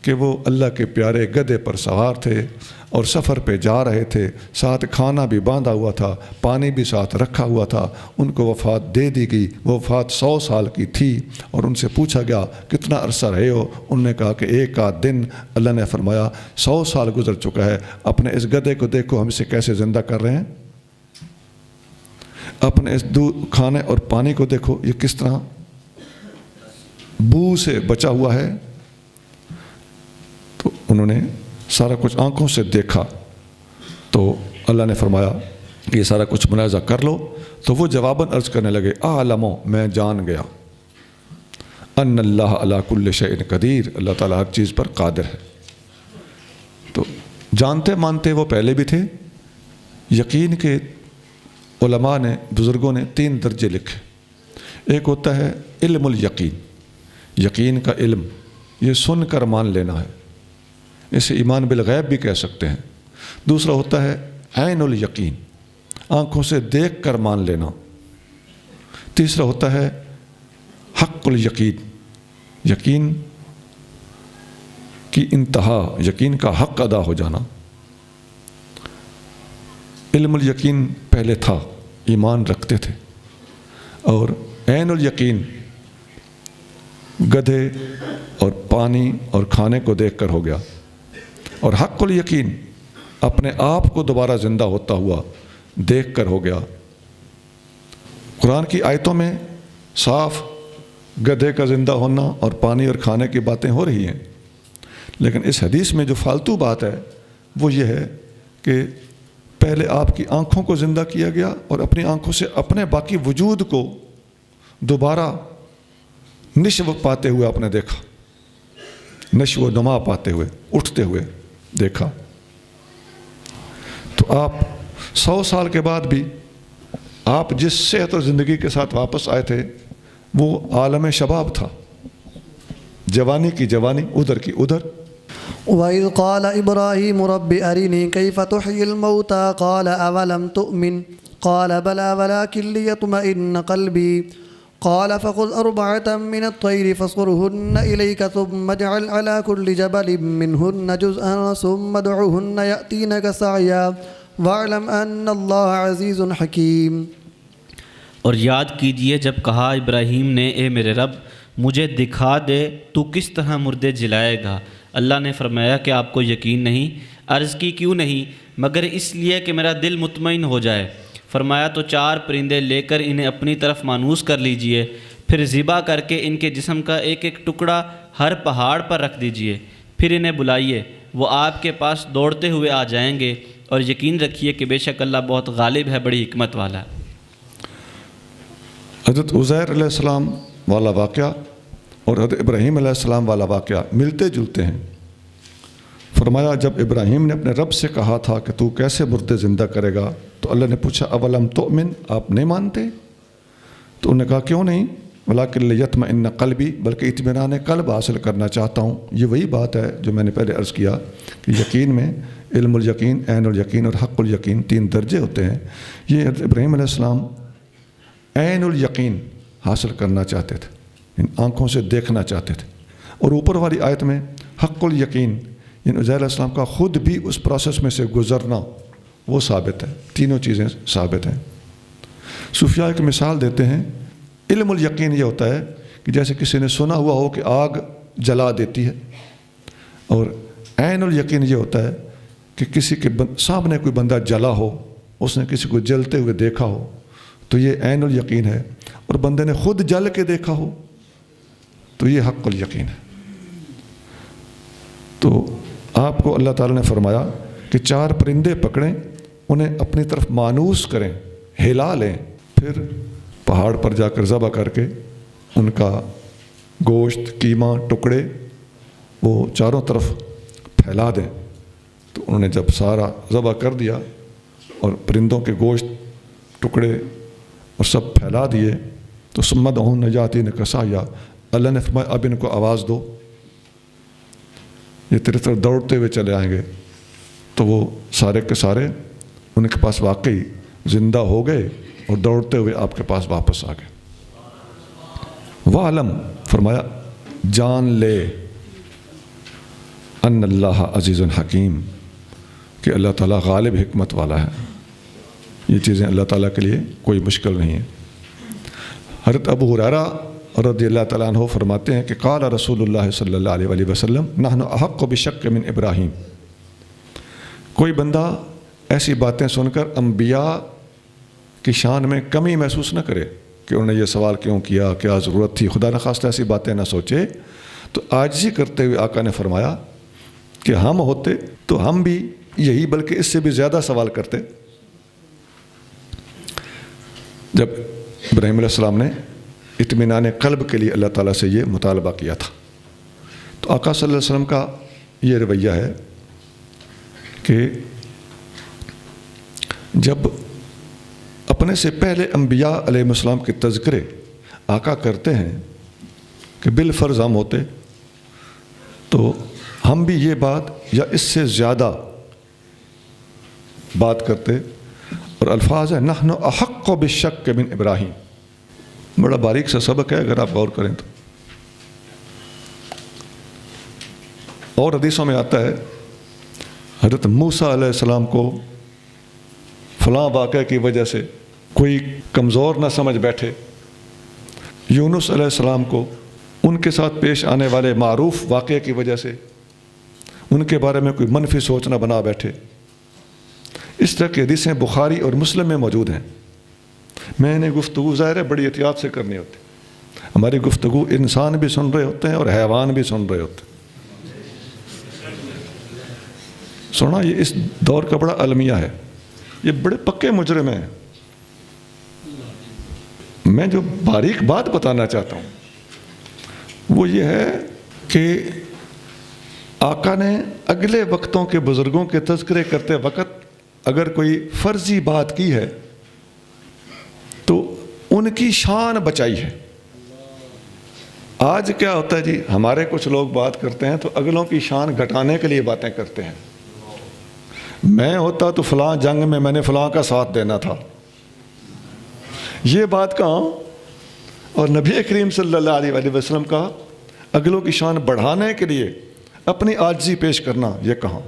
کہ وہ اللہ کے پیارے گدھے پر سوار تھے اور سفر پہ جا رہے تھے، ساتھ کھانا بھی باندھا ہوا تھا، پانی بھی ساتھ رکھا ہوا تھا۔ ان کو وفات دے دی گئی، وہ وفات 100 سال کی تھی، اور ان سے پوچھا گیا کتنا عرصہ رہے ہو؟ انہوں نے کہا کہ 1 آدھ دن۔ اللہ نے فرمایا 100 سال گزر چکا ہے، اپنے اس گدھے کو دیکھو ہم اسے کیسے زندہ کر رہے ہیں، اپنے اس کھانے اور پانی کو دیکھو یہ کس طرح بو سے بچا ہوا ہے۔ تو انہوں نے سارا کچھ آنکھوں سے دیکھا، تو اللہ نے فرمایا یہ سارا کچھ ملاحظہ کر لو۔ تو وہ جواباً عرض کرنے لگے اعلمو، میں جان گیا، ان اللہ علی کل شیء قدیر، اللہ تعالیٰ ہر چیز پر قادر ہے۔ تو جانتے مانتے وہ پہلے بھی تھے۔ یقین کے علماء نے، بزرگوں نے 3 درجے لکھے۔ ایک ہوتا ہے علم الیقین، یقین کا علم، یہ سن کر مان لینا ہے، اسے ایمان بالغیب بھی کہہ سکتے ہیں۔ دوسرا ہوتا ہے عین الیقین، آنکھوں سے دیکھ کر مان لینا۔ تیسرا ہوتا ہے حق الیقین، یقین کی انتہا، یقین کا حق ادا ہو جانا۔ علم الیقین پہلے تھا، ایمان رکھتے تھے، اور عین الیقین گدھے اور پانی اور کھانے کو دیکھ کر ہو گیا، اور حق الیقین اپنے آپ کو دوبارہ زندہ ہوتا ہوا دیکھ کر ہو گیا۔ قرآن کی آیتوں میں صاف گدھے کا زندہ ہونا اور پانی اور کھانے کی باتیں ہو رہی ہیں، لیکن اس حدیث میں جو فالتو بات ہے وہ یہ ہے کہ پہلے آپ کی آنکھوں کو زندہ کیا گیا اور اپنی آنکھوں سے اپنے باقی وجود کو دوبارہ نشو پاتے ہوئے آپ نے دیکھا، نشو و نما پاتے ہوئے، اٹھتے ہوئے دیکھا۔ تو آپ 100 سال کے بعد بھی آپ جس صحت اور زندگی کے ساتھ واپس آئے تھے وہ عالم شباب تھا، جوانی کی جوانی، ادھر کی ادھر۔ وَإِذْ قَالَ إِبْرَاهِيمُ رَبِّ أَرِنِي كَيْفَ تُحْيِي الْمَوْتَى قَالَ أَوَلَمْ تُؤْمِنْ قَالَ بَلَى وَلَكِنْ لِيَطْمَئِنَّ قَلْبِي قَالَ فَخُذْ أَرْبَعَةً مِّنَ الطَّيْرِ فَاصْرُهُنَّ إِلَيْكَ ثُمَّ اجْعَلْ عَلَى كُلِّ جَبَلٍ مِّنْهُنَّ جُزْءًا ثُمَّ ادْعُهُنَّ يَأْتِينَكَ سَعْيًا وَاعْلَمْ أَنَّ اللَّهَ عَزِيزٌ حَكِيمٌ۔ اور یاد کیجئے جب کہا ابراہیم نے اے میرے رب مجھے دکھا دے تو کس طرح مردے جلائے گا۔ اللہ نے فرمایا کہ آپ کو یقین نہیں؟ عرض کی کیوں نہیں؟ مگر اس لیے کہ میرا دل مطمئن ہو جائے۔ فرمایا تو 4 پرندے لے کر انہیں اپنی طرف مانوس کر لیجئے، پھر ذبح کر کے ان کے جسم کا ایک ایک ٹکڑا ہر پہاڑ پر رکھ دیجئے، پھر انہیں بلائیے، وہ آپ کے پاس دوڑتے ہوئے آ جائیں گے، اور یقین رکھیے کہ بے شک اللہ بہت غالب ہے، بڑی حکمت والا ہے۔ حضرت عزیر علیہ السلام والا واقعہ اور حضرت ابراہیم علیہ السلام والا واقعہ ملتے جلتے ہیں۔ فرمایا جب ابراہیم نے اپنے رب سے کہا تھا کہ تو کیسے مردے زندہ کرے گا، تو اللہ نے پوچھا اولم تؤمن، آپ نہیں مانتے؟ تو انہوں نے کہا کیوں نہیں؟ ولیکن لیطمئن قلبی، بلکہ اطمینان قلب حاصل کرنا چاہتا ہوں۔ یہ وہی بات ہے جو میں نے پہلے عرض کیا کہ یقین میں علم الیقین، عین الیقین اور حق الیقین 3 درجے ہوتے ہیں۔ یہ حضرت ابراہیم علیہ السلام عین الیقین حاصل کرنا چاہتے تھے، ان آنکھوں سے دیکھنا چاہتے تھے، اور اوپر والی آیت میں حق الیقین، یعنی عزیر علیہ السلام کا خود بھی اس پروسیس میں سے گزرنا وہ ثابت ہے۔ تینوں چیزیں ثابت ہیں۔ صوفیاء ایک مثال دیتے ہیں، علم الیقین یہ ہوتا ہے کہ جیسے کسی نے سنا ہوا ہو کہ آگ جلا دیتی ہے، اور عین الیقین یہ ہوتا ہے کہ کسی کے سامنے کوئی بندہ جلا ہو، اس نے کسی کو جلتے ہوئے دیکھا ہو، تو یہ عین الیقین ہے، اور بندے نے خود جل کے دیکھا ہو تو یہ حق الیقین ہے۔ تو آپ کو اللہ تعالیٰ نے فرمایا کہ 4 پرندے پکڑیں، انہیں اپنی طرف مانوس کریں، ہلا لیں، پھر پہاڑ پر جا کر ذبح کر کے ان کا گوشت قیمہ ٹکڑے وہ چاروں طرف پھیلا دیں۔ تو انہوں نے جب سارا ذبح کر دیا اور پرندوں کے گوشت ٹکڑے اور سب پھیلا دیے تو سمد ہوں نجاتی نے کسایا، اللہ نے فرمایا اب ان کو آواز دو، یہ تیرے طرف دوڑتے ہوئے چلے آئیں گے۔ تو وہ سارے کے سارے ان کے پاس واقعی زندہ ہو گئے اور دوڑتے ہوئے آپ کے پاس واپس آ گئے۔ وَعْلَمْ فرمایا جان لے ان اللہ عزیز حکیم کہ اللہ تعالیٰ غالب حکمت والا ہے، یہ چیزیں اللہ تعالیٰ کے لیے کوئی مشکل نہیں ہے۔ حضرت ابو ہریرہ رضی اللہ تعالیٰ عنہ فرماتے ہیں کہ قال رسول اللہ صلی اللہ علیہ وآلہ وسلم نحن احق بشک من ابراہیم، کوئی بندہ ایسی باتیں سن کر انبیاء کی شان میں کمی محسوس نہ کرے کہ انہوں نے یہ سوال کیوں کیا، کیا ضرورت تھی، خدا نخواستہ ایسی باتیں نہ سوچے، تو عاجزی کرتے ہوئے آقا نے فرمایا کہ ہم ہوتے تو ہم بھی یہی بلکہ اس سے بھی زیادہ سوال کرتے۔ جب ابراہیم علیہ السلام نے اطمینان قلب کے لیے اللہ تعالیٰ سے یہ مطالبہ کیا تھا، تو آقا صلی اللہ علیہ وسلم کا یہ رویہ ہے کہ جب اپنے سے پہلے انبیاء علیہ السلام کے تذکرے آقا کرتے ہیں کہ بالفرض ہم ہوتے تو ہم بھی یہ بات یا اس سے زیادہ بات کرتے، اور الفاظ ہے نحن احق بالشک من ابراہیم، بڑا باریک سا سبق ہے اگر آپ غور کریں تو۔ اور حدیثوں میں آتا ہے حضرت موسیٰ علیہ السلام کو فلاں واقعہ کی وجہ سے کوئی کمزور نہ سمجھ بیٹھے، یونس علیہ السلام کو ان کے ساتھ پیش آنے والے معروف واقعے کی وجہ سے ان کے بارے میں کوئی منفی سوچ نہ بنا بیٹھے۔ اس طرح کی حدیثیں بخاری اور مسلم میں موجود ہیں۔ میں نے گفتگو ظاہر ہے بڑی احتیاط سے کرنی ہوتی، ہماری گفتگو انسان بھی سن رہے ہوتے ہیں اور حیوان بھی سن رہے ہوتے ہیں۔ سونا یہ اس دور کا بڑا المیہ ہے، یہ بڑے پکے مجرم ہیں۔ میں جو باریک بات بتانا چاہتا ہوں وہ یہ ہے کہ آقا نے اگلے وقتوں کے بزرگوں کے تذکرے کرتے وقت اگر کوئی فرضی بات کی ہے تو ان کی شان بچائی ہے۔ آج کیا ہوتا ہے جی، ہمارے کچھ لوگ بات کرتے ہیں تو اگلوں کی شان گھٹانے کے لیے باتیں کرتے ہیں۔ میں ہوتا تو فلاں جنگ میں نے فلاں کا ساتھ دینا تھا، یہ بات کہاں؟ اور نبی کریم صلی اللہ علیہ وآلہ وسلم کا اگلوں کی شان بڑھانے کے لیے اپنی عاجزی پیش کرنا یہ کہاں؟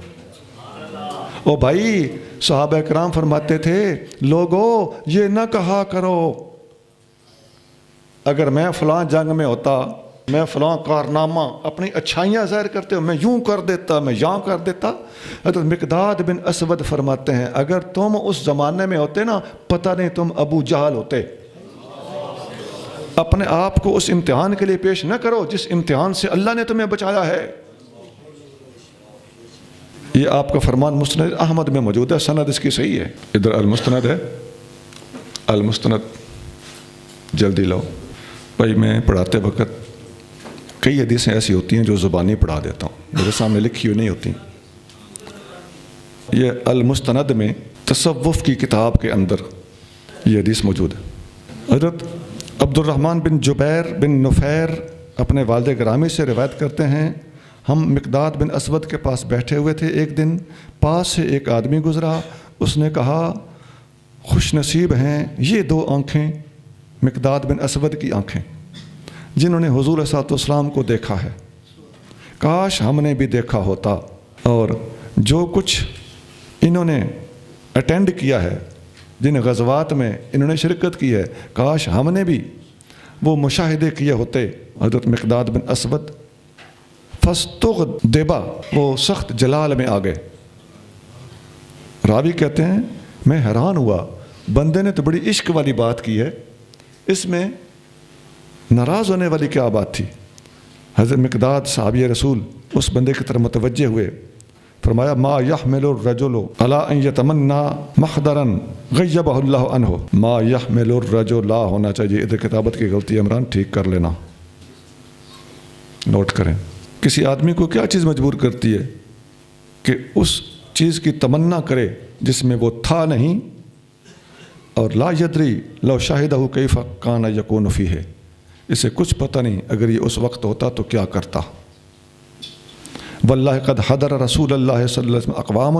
او بھائی صحابہ کرام فرماتے تھے لوگو یہ نہ کہا کرو اگر میں فلاں جنگ میں ہوتا، میں فلاں کارنامہ اپنی اچھائیاں ظاہر کرتے ہو، میں یوں کر دیتا، میں یہاں کر دیتا۔ حضرت مقداد بن اسود فرماتے ہیں اگر تم اس زمانے میں ہوتے نا پتہ نہیں تم ابو جہل ہوتے۔ اپنے آپ کو اس امتحان کے لیے پیش نہ کرو جس امتحان سے اللہ نے تمہیں بچایا ہے۔ یہ آپ کا فرمان مسند احمد میں موجود ہے، سند اس کی صحیح ہے۔ ادھر المستند ہے، المستند جلدی لو بھائی۔ میں پڑھاتے وقت کئی حدیثیں ایسی ہوتی ہیں جو زبانی پڑھا دیتا ہوں، میرے سامنے لکھی ہوئی نہیں ہوتی۔ یہ المستند میں تصوف کی کتاب کے اندر یہ حدیث موجود ہے۔ حضرت عبد الرحمن بن جبیر بن نفیر اپنے والد گرامی سے روایت کرتے ہیں ہم مقداد بن اسود کے پاس بیٹھے ہوئے تھے، ایک دن پاس سے ایک آدمی گزرا، اس نے کہا خوش نصیب ہیں یہ دو آنکھیں مقداد بن اسود کی آنکھیں جنہوں نے حضور صلی اللہ علیہ وسلم کو دیکھا ہے، کاش ہم نے بھی دیکھا ہوتا، اور جو کچھ انہوں نے اٹینڈ کیا ہے، جن غزوات میں انہوں نے شرکت کی ہے، کاش ہم نے بھی وہ مشاہدے کیے ہوتے۔ حضرت مقداد بن اسود فاستغدبا، وہ سخت جلال میں آ گئے۔ راوی کہتے ہیں میں حیران ہوا، بندے نے تو بڑی عشق والی بات کی ہے، اس میں ناراض ہونے والی کیا بات تھی؟ حضرت مقداد صحابی رسول اس بندے کی طرف متوجہ ہوئے، فرمایا ما يحمل الرجل على ان يتمنى محضرا غیبہ اللہ عنہ، ما يحمل الرجل لا ہونا چاہیے، ادھر کتابت کی غلطی عمران ٹھیک کر لینا۔ نوٹ کریں، کسی آدمی کو کیا چیز مجبور کرتی ہے کہ اس چیز کی تمنا کرے جس میں وہ تھا نہیں، اور لا یدری لو شاہدہ کیف کان یکون فیہ، اسے کچھ پتہ نہیں اگر یہ اس وقت ہوتا تو کیا کرتا۔ واللہ قد حضر رسول اللہ صلی اللہ علیہ وسلم اقوام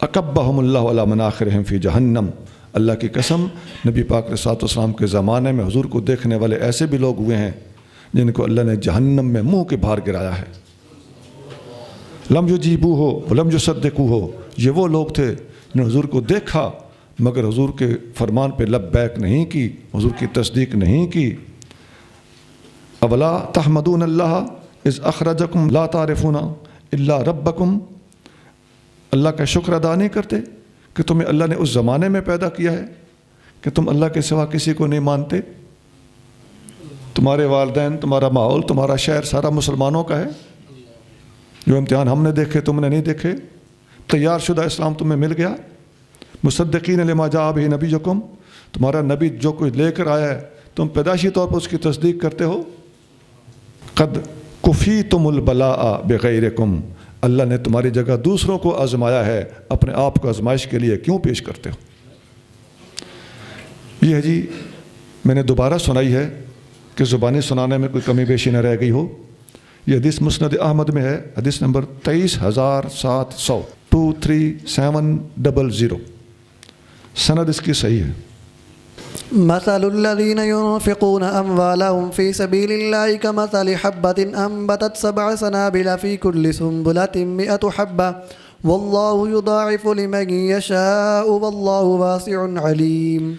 اکبہم اللہ علی مناخرہم فی جہنم، اللہ کی قسم نبی پاک علیہ الصلوۃ والسلام کے زمانے میں حضور کو دیکھنے والے ایسے بھی لوگ ہوئے ہیں جن کو اللہ نے جہنم میں منہ کے بھار گرایا ہے۔ لم یجیبوہ ولم یصدقوہ، یہ وہ لوگ تھے جنہوں نے حضور کو دیکھا مگر حضور کے فرمان پہ لبیک نہیں کی، حضور کی تصدیق نہیں کی۔ اولا تحمدون اللہ اذ اخرجکم لا تعرفون الا ربکم، اللہ کا شکر ادا نہیں کرتے کہ تمہیں اللہ نے اس زمانے میں پیدا کیا ہے کہ تم اللہ کے سوا کسی کو نہیں مانتے؟ تمہارے والدین، تمہارا ماحول، تمہارا شہر سارا مسلمانوں کا ہے، جو امتحان ہم نے دیکھے تم نے نہیں دیکھے، تیار شدہ اسلام تمہیں مل گیا، مصدقین لما جاء بہ نبیکم، تمہارا نبی جو کچھ لے کر آیا ہے تم پیدائشی طور پر اس کی تصدیق کرتے ہو۔ قد کفیتم البلاء بغیرکم، اللہ نے تمہاری جگہ دوسروں کو آزمایا ہے، اپنے آپ کو آزمائش کے لیے کیوں پیش کرتے ہو؟ یہ ہے جی، میں نے دوبارہ سنائی ہے کہ زبانی سنانے میں کوئی کمی بیشی نہ رہ گئی ہو۔ یہ حدیث مسند احمد میں ہے، حدیث نمبر 23700 23700، سند اس کی صحیح ہے۔ مثل الذين ينفقون أموالهم في سبيل الله كمثل حبة أنبتت 7 سنابل في كل سنبلة 100 حبة والله يضاعف لمن يشاء والله واسع عليم۔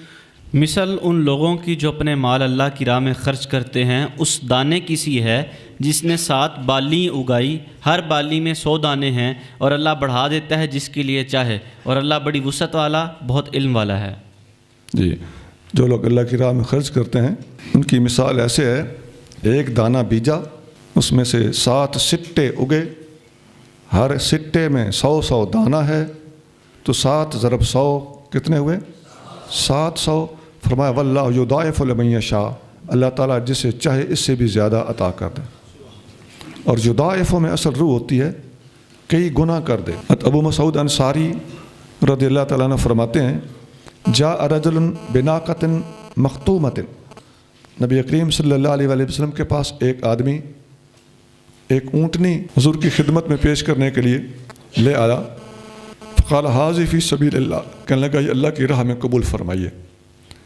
مثل ان لوگوں کی جو اپنے مال اللہ کی راہ میں خرچ کرتے ہیں اس دانے کی سی ہے جس نے 7 بالی اگائی، ہر بالی میں 100 دانے ہیں، اور اللہ بڑھا دیتا ہے جس کے لیے چاہے، اور اللہ بڑی وسعت والا، بہت علم والا ہے۔ جی، جو لوگ اللہ کی راہ میں خرچ کرتے ہیں ان کی مثال ایسے ہے، ایک دانہ بیجا، اس میں سے 7 سٹے اگے، ہر سٹے میں 100 دانہ ہے، تو 7 ضرب 100 کتنے ہوئے؟ 700۔ فرمایا واللہ یضاعف لمن یشاء، اللہ تعالیٰ جسے چاہے اس سے بھی زیادہ عطا کر دے، اور یضاعف میں اصل روح ہوتی ہے کئی گنا کر دے۔ ابو مسعود انصاری رضی اللہ تعالیٰ عنہ فرماتے ہیں جاء رجل بناقۃ مختومۃ، نبی کریم صلی اللہ علیہ وآلہ وسلم کے پاس ایک آدمی ایک اونٹنی حضور کی خدمت میں پیش کرنے کے لیے لے آیا، فقال حاضی فی سبیل اللہ، کہنے لگا یہ اللہ کی راہ میں قبول فرمائیے۔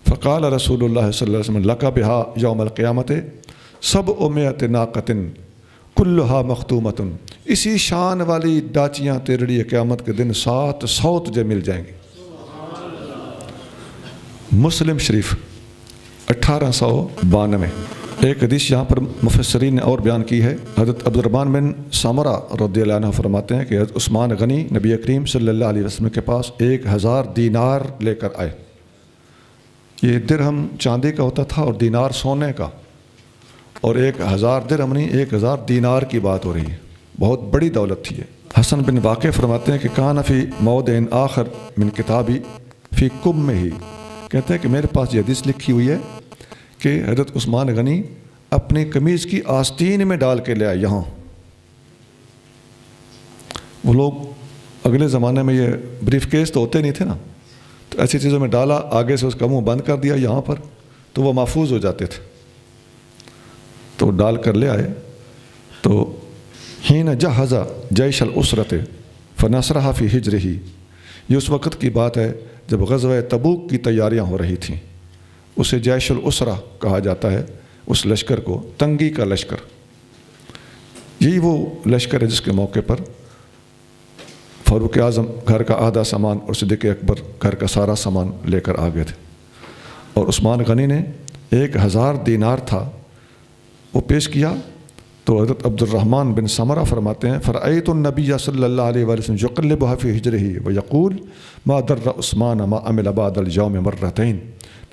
فقال رسول اللہ صلی اللہ علیہ وسلم لک بہا یوم القیامت 700 ناقۃ کلھا مختومۃ، اسی شان والی ڈاچیاں تیرے لیے قیامت کے دن 700 تجھے مل جائیں گی۔ مسلم شریف 1892۔ ایک حدیث یہاں پر مفسرین نے اور بیان کی ہے، حضرت عبد الرحمن بن سامرہ رضی اللہ عنہ فرماتے ہیں کہ حضرت عثمان غنی نبی کریم صلی اللہ علیہ وسلم کے پاس 1000 دینار لے کر آئے۔ یہ درہم چاندی کا ہوتا تھا اور دینار سونے کا، اور 1000 درہم نہیں 1000 دینار کی بات ہو رہی ہے، بہت بڑی دولت تھی یہ۔ حسن بن واقع فرماتے ہیں کہ کان فی موضع آخر من کتابی فی کمہ، کہتے ہیں کہ میرے پاس یہ حدیث لکھی ہوئی ہے کہ حضرت عثمان غنی اپنی قمیض کی آستین میں ڈال کے لے آئے۔ یہاں وہ لوگ اگلے زمانے میں یہ بریف کیس تو ہوتے نہیں تھے نا، تو ایسی چیزوں میں ڈالا، آگے سے اس کا منہ بند کر دیا یہاں پر، تو وہ محفوظ ہو جاتے تھے، تو ڈال کر لے آئے۔ تو حین جہز جیش الاسرۃ فنصرہ فی ہجرہ، یہ اس وقت کی بات ہے جب غزوہ تبوک کی تیاریاں ہو رہی تھیں، اسے جیش الاسرہ کہا جاتا ہے، اس لشکر کو تنگی کا لشکر۔ یہی وہ لشکر ہے جس کے موقع پر فاروق اعظم گھر کا آدھا سامان اور صدیق اکبر گھر کا سارا سامان لے کر آ گئے تھے، اور عثمان غنی نے 1000 دینار تھا وہ پیش کیا۔ تو حضرت عبد الرحمن بن سمرہ فرماتے ہیں فرأیت النبی صلی اللہ علیہ وآلہ وسلم یقلبها فی حجرہ ویقول ما در عثمان ما عمل بعد اليوم مرتین،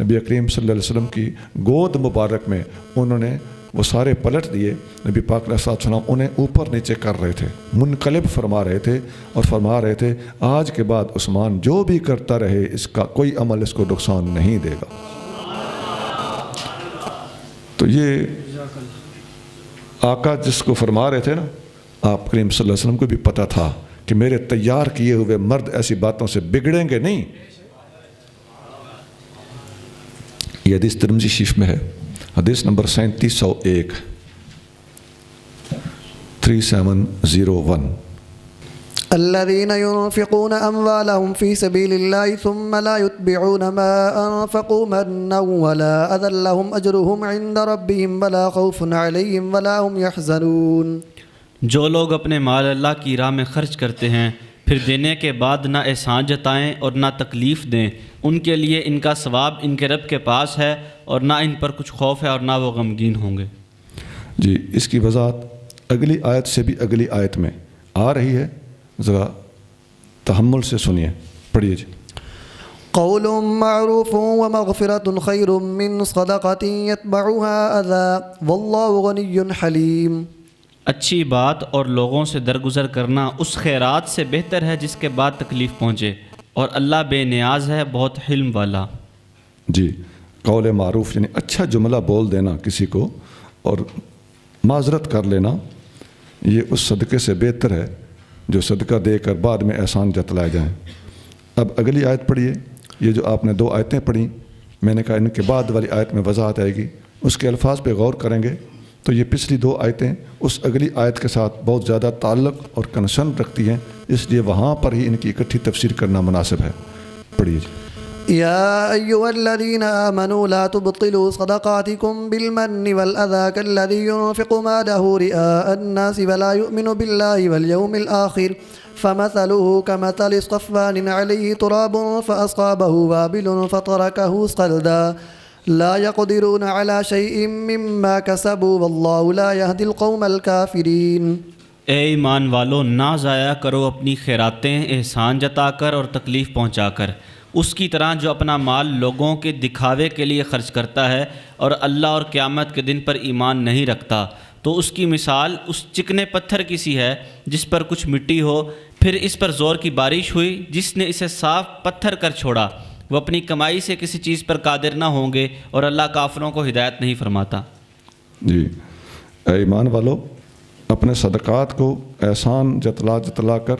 نبی کریم صلی اللہ علیہ وسلم کی گود مبارک میں انہوں نے وہ سارے پلٹ دیے، نبی پاک علیہ السلام انہیں اوپر نیچے کر رہے تھے، منقلب فرما رہے تھے، اور فرما رہے تھے آج کے بعد عثمان جو بھی کرتا رہے اس کا کوئی عمل اس کو نقصان نہیں دے گا۔ تو یہ آقا جس کو فرما رہے تھے نا، آپ کریم صلی اللہ علیہ وسلم کو بھی پتہ تھا کہ میرے تیار کیے ہوئے مرد ایسی باتوں سے بگڑیں گے نہیں. یہ حدیث ترمذی شریف میں ہے، حدیث نمبر 3701 3701. الذين ينفقون أموالهم في سبيل الله ثم لا يتبعون ما أنفقوا منا ولا أذى لهم أجرهم عند ربهم ولا خوف عليهم ولا هم يحزنون. جو لوگ اپنے مال اللہ کی راہ میں خرچ کرتے ہیں پھر دینے کے بعد نہ احسان جتائیں اور نہ تکلیف دیں، ان کے لیے ان کا ثواب ان کے رب کے پاس ہے اور نہ ان پر کچھ خوف ہے اور نہ وہ غمگین ہوں گے. جی اس کی وضاحت اگلی آیت سے بھی اگلی آیت میں آ رہی ہے، ذرا تحمل سے سنیے، پڑھیے جی. قول معروف ومغفرة خير من صدقة يتبعها أذى والله غني حليم. اچھی بات اور لوگوں سے درگزر کرنا اس خیرات سے بہتر ہے جس کے بعد تکلیف پہنچے، اور اللہ بے نیاز ہے، بہت حلم والا. جی قول معروف یعنی اچھا جملہ بول دینا کسی کو اور معذرت کر لینا، یہ اس صدقے سے بہتر ہے جو صدقہ دے کر بعد میں احسان جتلائے جائیں. اب اگلی آیت پڑھیے. یہ جو آپ نے 2 آیتیں پڑھی، میں نے کہا ان کے بعد والی آیت میں وضاحت آئے گی، اس کے الفاظ پہ غور کریں گے تو یہ پچھلی 2 آیتیں اس اگلی آیت کے ساتھ بہت زیادہ تعلق اور کنسرن رکھتی ہیں، اس لیے وہاں پر ہی ان کی اکٹھی تفسیر کرنا مناسب ہے. پڑھیے جی. يا أيها الذين آمنوا لا تبطلوا صدقاتكم بالمن والأذى كالذي ينفق ماله رئاء الناس ولا يؤمن بالله واليوم الآخر فمثله كمثل صفوان عليه تراب فأصابه وابل فتركه صلدا لا يقدرون على شيء مما كسبوا والله لا يهدي القوم الكافرين. اے ایمان والو، نہ ضائع کرو اپنی خیراتیں احسان جتا کر اور تکلیف پہنچا کر، اس کی طرح جو اپنا مال لوگوں کے دکھاوے کے لیے خرچ کرتا ہے اور اللہ اور قیامت کے دن پر ایمان نہیں رکھتا، تو اس کی مثال اس چکنے پتھر کی سی ہے جس پر کچھ مٹی ہو، پھر اس پر زور کی بارش ہوئی جس نے اسے صاف پتھر کر چھوڑا. وہ اپنی کمائی سے کسی چیز پر قادر نہ ہوں گے اور اللہ کافروں کو ہدایت نہیں فرماتا. جی اے ایمان والو، اپنے صدقات کو احسان جتلا کر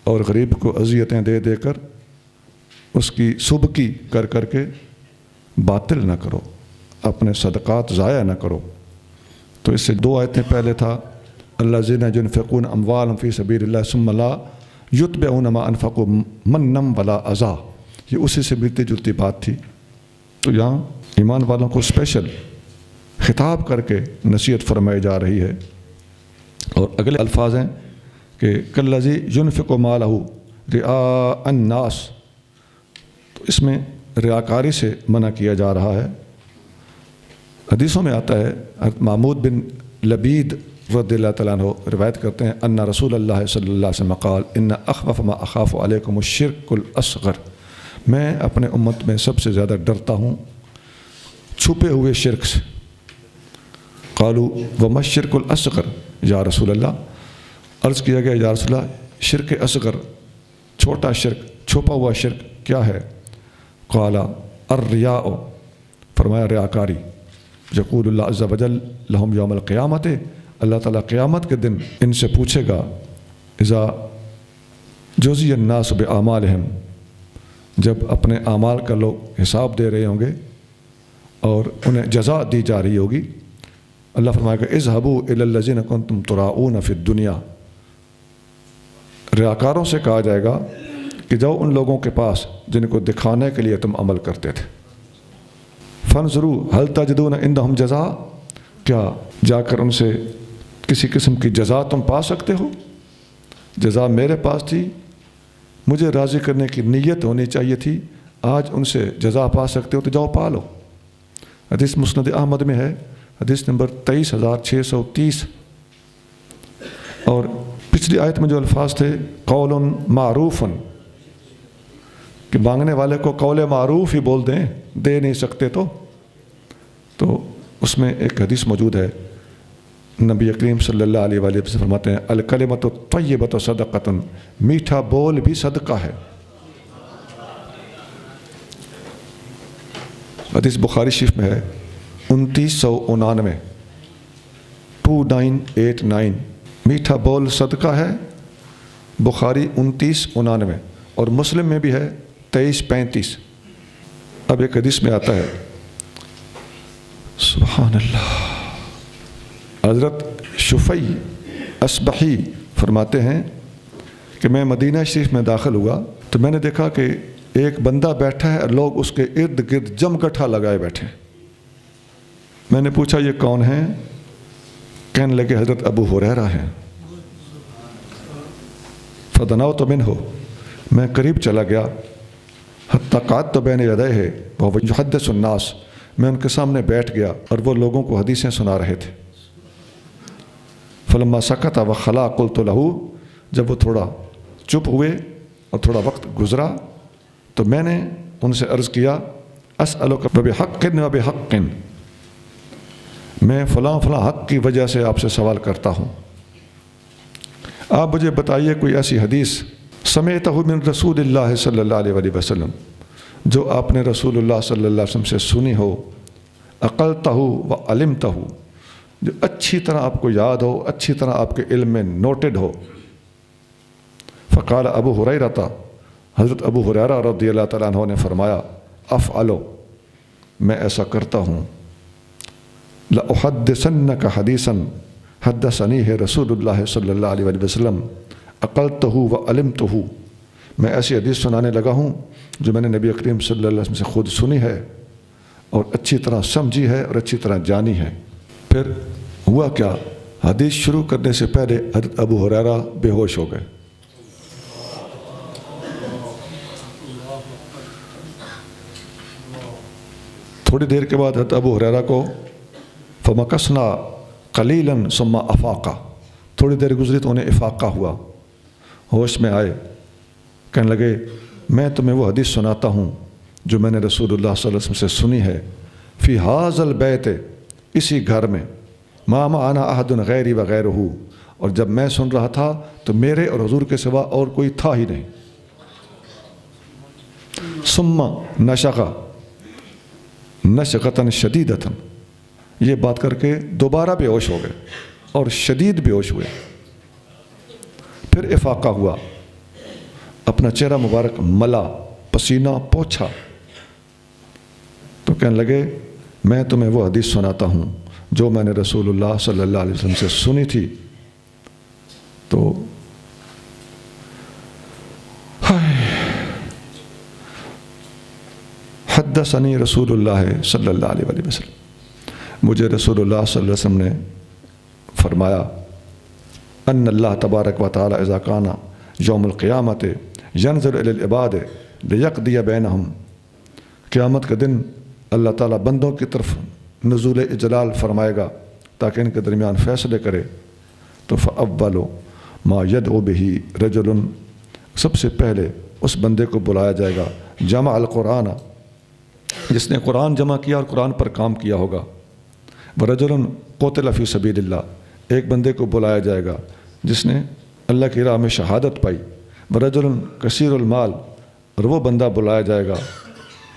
اور غریب کو اذیتیں دے دے کر اس کی سبکی کر کے باطل نہ کرو، اپنے صدقات ضائع نہ کرو. تو اس سے 2 آیتیں پہلے تھا الذین ينفقون اموالهم فی سبیل اللہ ثم لا یتبعون ما انفقوا منا ولا اذی، یہ اسی سے ملتی جلتی بات تھی. تو یہاں ایمان والوں کو اسپیشل خطاب کر کے نصیحت فرمائی جا رہی ہے. اور اگلے الفاظ ہیں کہ کالذی ينفق مالہ رئاء الناس، تو اس میں ریاکاری سے منع کیا جا رہا ہے. حدیثوں میں آتا ہے، محمود بن لبید رضی اللہ تعالیٰ عنہ روایت کرتے ہیں ان رسول اللہ صلی اللہ علیہ وسلم قال ان اخوف ما اخاف علیکم الشرک الاصغر، میں اپنے امت میں سب سے زیادہ ڈرتا ہوں چھپے ہوئے شرک سے. قالوا وما الشرک الاصغر یا رسول اللہ، عرض کیا گیا یا رسول اللہ شرک اصغر، چھوٹا شرک، چھپا ہوا شرک کیا ہے؟ قال الریاء، فرمایا ریاکاری. یقول اللہ عز وجل لہم یوم القیامت، اللہ تعالیٰ قیامت کے دن ان سے پوچھے گا اذا جزی الناس باعمالہم، جب اپنے اعمال کا لوگ حساب دے رہے ہوں گے اور انہیں جزا دی جا رہی ہوگی، اللہ فرمائے گا اذهبوا الی الذین کنتم تراؤون فی الدنیا، ریاکاروں سے کہا جائے گا کہ جاؤ ان لوگوں کے پاس جن کو دکھانے کے لیے تم عمل کرتے تھے. فانظروا هل تجدون عندهم جزاء، کیا جا کر ان سے کسی قسم کی جزا تم پا سکتے ہو؟ جزا میرے پاس تھی، مجھے راضی کرنے کی نیت ہونی چاہیے تھی، آج ان سے جزا پا سکتے ہو تو جاؤ پا لو. حدیث مسند احمد میں ہے، حدیث نمبر 23630. اور پچھلی آیت میں جو الفاظ تھے قول معروف، کہ مانگنے والے کو قول معروف ہی بول دیں، دے نہیں سکتے تو اس میں ایک حدیث موجود ہے، نبی کریم صلی اللہ علیہ وآلہ وسلم فرماتے ہیں الکلمۃ الطیبۃ صدقۃ، میٹھا بول بھی صدقہ ہے. حدیث بخاری شریف میں ہے 2999. 2989 میٹھا بول صدقہ ہے، بخاری 2999 اور مسلم میں بھی ہے 2335۔ اب ایک حدیث میں آتا ہے، سبحان اللہ، حضرت شفیع اصبحی فرماتے ہیں کہ میں مدینہ شریف میں داخل ہوا تو میں نے دیکھا کہ ایک بندہ بیٹھا ہے اور لوگ اس کے ارد گرد جم گٹھا لگائے بیٹھے۔ میں نے پوچھا یہ کون ہیں؟ کہنے لگے حضرت ابو ہریرہ ہیں۔ فدنوت منہ، میں قریب چلا گیا، حتی قعدت بین یدیہ وہو یحدث الناس، میں ان کے سامنے بیٹھ گیا اور وہ لوگوں کو حدیثیں سنا رہے تھے۔ فلما سکت وخلا قلت لہ، جب وہ تھوڑا چپ ہوئے اور تھوڑا وقت گزرا تو میں نے ان سے عرض کیا، اسألک بحق وبحق، میں فلاں فلاں حق کی وجہ سے آپ سے سوال کرتا ہوں، آپ مجھے بتائیے کوئی ایسی حدیث سمعتہ من رسول اللہ صلی اللہ علیہ وسلم جو آپ نے رسول اللہ صلی اللہ علیہ وسلم سے سنی ہو، عقلتہ و علمتہ، جو اچھی طرح آپ کو یاد ہو، اچھی طرح آپ کے علم میں نوٹڈ ہو۔ فقال ابو ہریرہ، حضرت ابو ہریرہ رضی اللہ تعالیٰ عنہ نے فرمایا، افعلو، میں ایسا کرتا ہوں، لأحدثنک حدیثا حدثنیہ رسول اللہ صلی اللہ علیہ وسلم عقلتہ و علمتہ، میں ایسی حدیث سنانے لگا ہوں جو میں نے نبی کریم صلی اللہ علیہ وسلم سے خود سنی ہے اور اچھی طرح سمجھی ہے اور اچھی طرح جانی ہے۔ پھر ہوا کیا، حدیث شروع کرنے سے پہلے حضرت ابو ہریرہ بے ہوش ہو گئے۔ تھوڑی دیر کے بعد حضرت ابو ہریرہ کو فمکثنا قلیلا ثم افاقا، تھوڑی دیر گزری تو انہیں افاقہ ہوا، ہوش میں آئے، کہنے لگے میں تمہیں وہ حدیث سناتا ہوں جو میں نے رسول اللہ صلی اللہ علیہ وسلم سے سنی ہے، فی ھذا البیت، اسی گھر میں، ما معنا احد غیری وغیرہ، اور جب میں سن رہا تھا تو میرے اور حضور کے سوا اور کوئی تھا ہی نہیں۔ ثم نشغ نشغۃ شدیدۃ، یہ بات کر کے دوبارہ بے ہوش ہو گئے اور شدید بے ہوش ہوئے۔ پھر افاقہ ہوا، اپنا چہرہ مبارک ملا، پسینہ پوچھا، تو کہنے لگے میں تمہیں وہ حدیث سناتا ہوں جو میں نے رسول اللہ صلی اللہ علیہ وسلم سے سنی تھی۔ تو حدثنی رسول اللہ صلی اللہ علیہ وسلم، مجھے رسول اللہ صلی اللہ علیہ وسلم نے فرمایا، ان اللہ تبارک و تعالی اذا کان یوم القیامت ینظر الی العباد لیقضی بینہم، قیامت کے دن اللہ تعالیٰ بندوں کی طرف نزول اجلال فرمائے گا تاکہ ان کے درمیان فیصلے کرے، تو فاول ما یدعو بہ رجل، سب سے پہلے اس بندے کو بلایا جائے گا، جمع القرآن، جس نے قرآن جمع کیا اور قرآن پر کام کیا ہوگا، ورجل قتل فی سبیل اللہ، ایک بندے کو بلایا جائے گا جس نے اللہ کی راہ میں شہادت پائی، ورجل کثیر المال، اور وہ بندہ بلایا جائے گا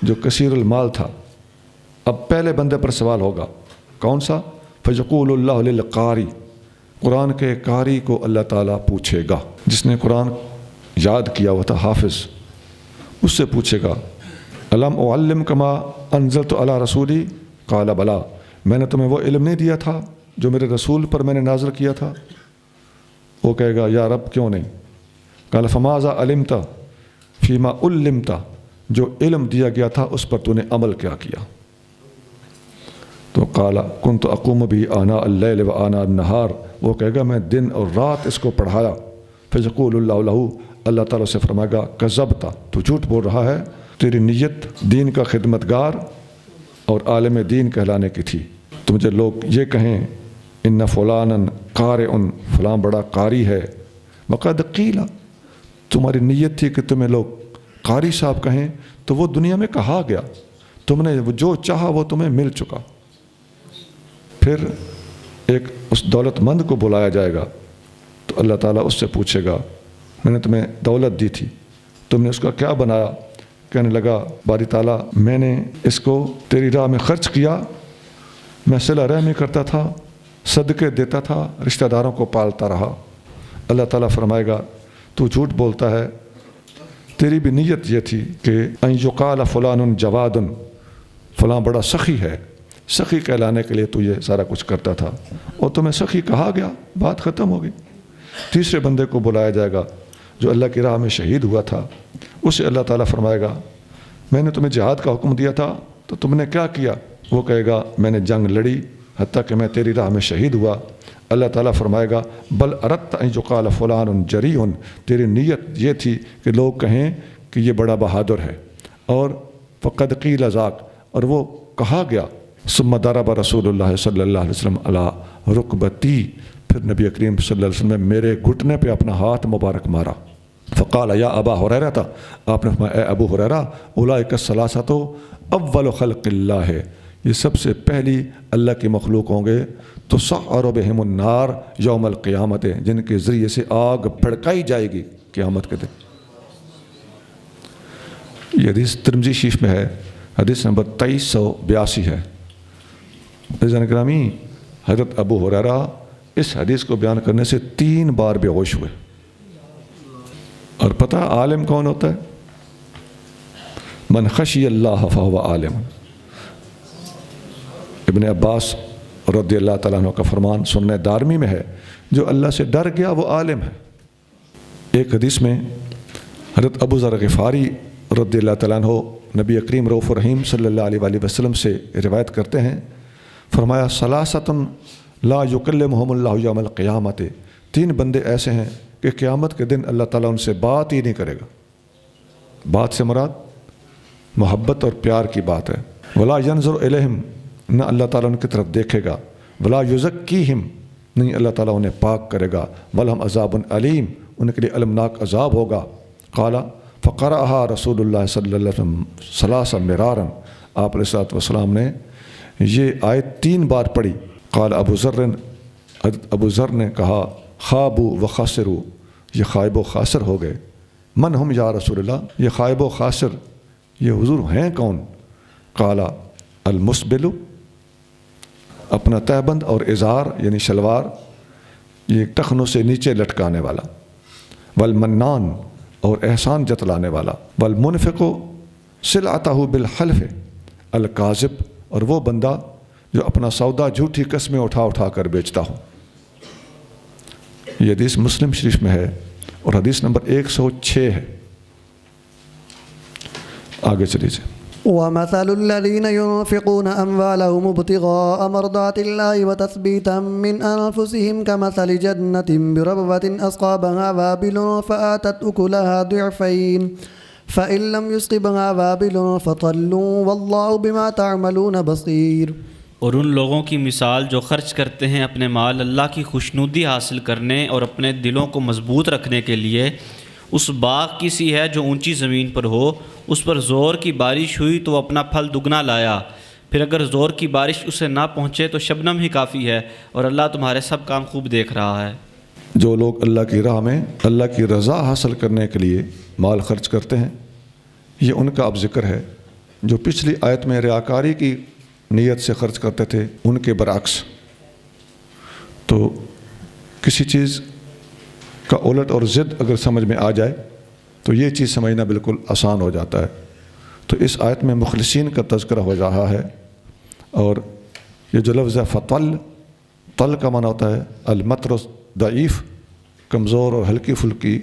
جو کثیر المال تھا۔ اب پہلے بندے پر سوال ہوگا، کون سا؟ فیقول اللہ للقاری، قرآن کے قاری کو اللہ تعالیٰ پوچھے گا، جس نے قرآن یاد کیا ہوا تھا، حافظ، اس سے پوچھے گا، الم اعلمک ما انزلت علی رسولی، قال بلا، میں نے تمہیں وہ علم نہیں دیا تھا جو میرے رسول پر میں نے نازل کیا تھا؟ وہ کہے گا یا رب کیوں نہیں؟ قال فماذا علمت فیما علمت، جو علم دیا گیا تھا اس پر تو نے عمل کیا کیا؟ تو قال کنت اقوم بھی آناء اللیل و آناء النہار، وہ کہے گا میں دن اور رات اس کو پڑھایا۔ فیقول اللہ لہ، اللہ تعالیٰ سے فرمائے گا کذبت، تو جھوٹ بول رہا ہے، تیری نیت دین کا خدمتگار اور عالم دین کہلانے کی تھی، تو مجھے لوگ یہ کہیں ان فلانا قارئ، فلاں بڑا قاری ہے، وقد قیل، تمہاری نیت تھی کہ تمہیں لوگ قاری صاحب کہیں، تو وہ دنیا میں کہا گیا، تم نے جو چاہا وہ تمہیں مل چکا۔ پھر ایک اس دولت مند کو بلایا جائے گا تو اللہ تعالیٰ اس سے پوچھے گا میں نے تمہیں دولت دی تھی، تم نے اس کا کیا بنایا؟ کہنے لگا باری تعالیٰ میں نے اس کو تیری راہ میں خرچ کیا، میں صلہ رحمی کرتا تھا، صدقے دیتا تھا، رشتہ داروں کو پالتا رہا۔ اللہ تعالیٰ فرمائے گا تو جھوٹ بولتا ہے، تیری بھی نیت یہ تھی کہ ان یقال فلان جواد، فلاں بڑا سخی ہے، سخی کہلانے کے لیے تو یہ سارا کچھ کرتا تھا اور تمہیں سخی کہا گیا، بات ختم ہو گئی۔ تیسرے بندے کو بلایا جائے گا جو اللہ کی راہ میں شہید ہوا تھا، اسے اللہ تعالیٰ فرمائے گا میں نے تمہیں جہاد کا حکم دیا تھا تو تم نے کیا کیا؟ وہ کہے گا میں نے جنگ لڑی حتیٰ کہ میں تیری راہ میں شہید ہوا۔ اللہ تعالیٰ فرمائے گا بل اردت ان یقال فلان جریء، تیری نیت یہ تھی کہ لوگ کہیں کہ یہ بڑا بہادر ہے، اور فقد قیل ذاک، اور وہ کہا گیا۔ ثم ضرب رسول اللہ صلی اللہ علیہ وسلم علی رکبتی، پھر نبی کریم صلی اللہ علیہ وسلم نے میرے گھٹنے پہ اپنا ہاتھ مبارک مارا۔ فقال یا ابا ہریرہ، آپ نے فرمایا اے ابو ہریرہ، اولئک الثلاثۃ اول خلق اللہ، یہ سب سے پہلی اللہ کی مخلوق ہوں گے تسعر بہم النار یوم القیامت، جن کے ذریعے سے آگ بھڑکائی جائے گی قیامت کے دن۔ یہ حدیث ترمذی شریف میں ہے، حدیث نمبر 2382 ہے۔ عزیزان گرامی، حضرت ابو ہریرہ اس حدیث کو بیان کرنے سے 3 بار بے ہوش ہوئے۔ اور پتہ عالم کون ہوتا ہے؟ من خشی اللہ فہو عالم۔ ابن عباس رضی اللہ تعالیٰ عنہ کا فرمان سنن دارمی میں ہے، جو اللہ سے ڈر گیا وہ عالم ہے۔ ایک حدیث میں حضرت ابو ذر غفاری رضی اللہ تعالیٰ عنہ نبی کریم رؤوف الرحیم صلی اللہ علیہ وآلہ وسلم سے روایت کرتے ہیں، فرمایا ثلاثۃ لا یکلمہم اللہ یوم القیامت، 3 بندے ایسے ہیں کہ قیامت کے دن اللہ تعالیٰ ان سے بات ہی نہیں کرے گا۔ بات سے مراد محبت اور پیار کی بات ہے۔ ولا ینظر الیہم، نہ اللہ تعالیٰ ان کی طرف دیکھے گا۔ ولا یزکیہم، نہیں اللہ تعالیٰ انہیں پاک کرے گا۔ ولہم عذاب علیم، ان کے لیے المناک عذاب ہوگا۔ قال فقرأہا رسول اللہ صلی اللہ علیہ وسلم 3 مرارا، آپ علیہ الصلوۃ والسلام نے یہ آیت 3 بار پڑھی۔ قال ابو ذر، حضرت ابو ذر نے کہا خابوا وخسروا، یہ خائب و خاسر ہو گئے۔ من ہم یا رسول اللہ، یہ خائب و خاسر یہ حضور ہیں کون؟ قال المسبل، اپنا تہبند اور ازار یعنی شلوار یہ ٹخنوں سے نیچے لٹکانے والا، والمنان، اور احسان جتلانے والا، والمنفق سلعتہ بالحلف، الکاذب، اور وہ بندہ جو اپنا سودا جھوٹی قسمیں اٹھا اٹھا کر بیچتا ہو۔ یہ حدیث مسلم شریف میں ہے اور حدیث نمبر 106 ہے۔ آگے چلیے۔ ومثل الذين ينفقون أموالهم ابتغاء مرضات الله وتثبيتا من أنفسهم كمثل جنة بربوة أصابها وابل فآتت أكلها ضعفين فإن لم يصبها وابل فطل والله بما تعملون بصير۔ اور ان لوگوں کی مثال جو خرچ کرتے ہیں اپنے مال اللہ کی خوشنودی حاصل کرنے اور اپنے دلوں کو مضبوط رکھنے کے لیے، اس باغ کی سی ہے جو اونچی زمین پر ہو، اس پر زور کی بارش ہوئی تو وہ اپنا پھل دگنا لایا، پھر اگر زور کی بارش اسے نہ پہنچے تو شبنم ہی کافی ہے، اور اللہ تمہارے سب کام خوب دیکھ رہا ہے۔ جو لوگ اللہ کی راہ میں اللہ کی رضا حاصل کرنے کے لیے مال خرچ کرتے ہیں، یہ ان کا اب ذکر ہے۔ جو پچھلی آیت میں ریاکاری کی نیت سے خرچ کرتے تھے، ان کے برعکس۔ تو کسی چیز کا الٹ اور ضد اگر سمجھ میں آ جائے تو یہ چیز سمجھنا بالکل آسان ہو جاتا ہے۔ تو اس آیت میں مخلصین کا تذکرہ ہو رہا ہے، اور یہ جو لفظ ہے فطل، طل کا معنی ہوتا ہے المطر ضعیف، کمزور اور ہلکی پھلکی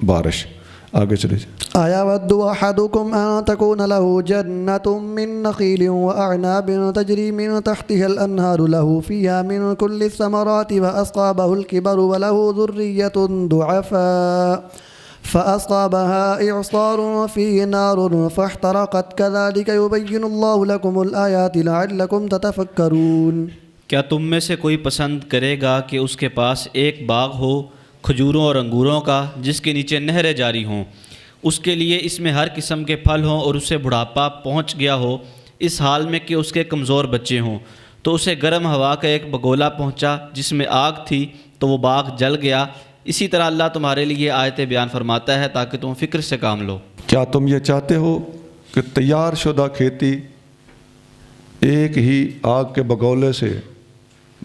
بارش۔ آگے چلیے۔ أيود أحدكم أن تكون له جنة من نخيل وأعناب تجري من تحتها الأنهار له فيها من كل الثمرات وأصابه الكبر وله ذرية ضعفاء فأصابها إعصار فيه نار فاحترقت كذلك يبين الله لكم الآيات لعلكم تتفكرون۔ کیا تم میں سے کوئی پسند کرے گا کہ اس کے پاس ایک باغ ہو کھجوروں اور انگوروں کا جس کے نیچے نہریں جاری ہوں، اس کے لیے اس میں ہر قسم کے پھل ہوں، اور اسے بڑھاپا پہنچ گیا ہو اس حال میں کہ اس کے کمزور بچے ہوں، تو اسے گرم ہوا کا ایک بگولا پہنچا جس میں آگ تھی تو وہ باغ جل گیا۔ اسی طرح اللہ تمہارے لیے آیتیں بیان فرماتا ہے تاکہ تم فکر سے کام لو۔ کیا تم یہ چاہتے ہو کہ تیار شدہ کھیتی ایک ہی آگ کے بگولے سے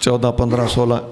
14, 15, 16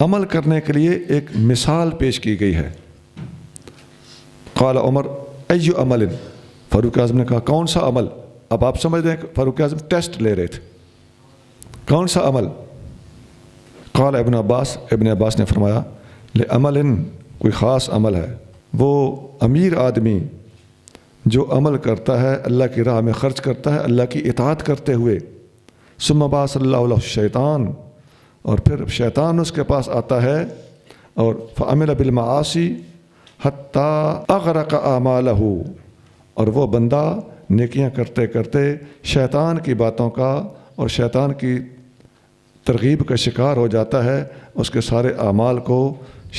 عمل کرنے کے لیے ایک مثال پیش کی گئی ہے۔ قال عمر ای عمل، فاروق اعظم نے کہا کون سا عمل؟ اب آپ سمجھ رہے ہیں کہ فاروق اعظم ٹیسٹ لے رہے تھے، کون سا عمل؟ قال ابن عباس نے فرمایا لعمل، کوئی خاص عمل ہے، وہ امیر آدمی جو عمل کرتا ہے، اللہ کی راہ میں خرچ کرتا ہے اللہ کی اطاعت کرتے ہوئے، ثم بعث اللہ له الشیطان، اور پھر شیطان اس کے پاس آتا ہے اور فعمل بالمعاصی حتی اغرق اعمالہ، اور وہ بندہ نیکیاں کرتے کرتے شیطان کی باتوں کا اور شیطان کی ترغیب کا شکار ہو جاتا ہے، اس کے سارے اعمال کو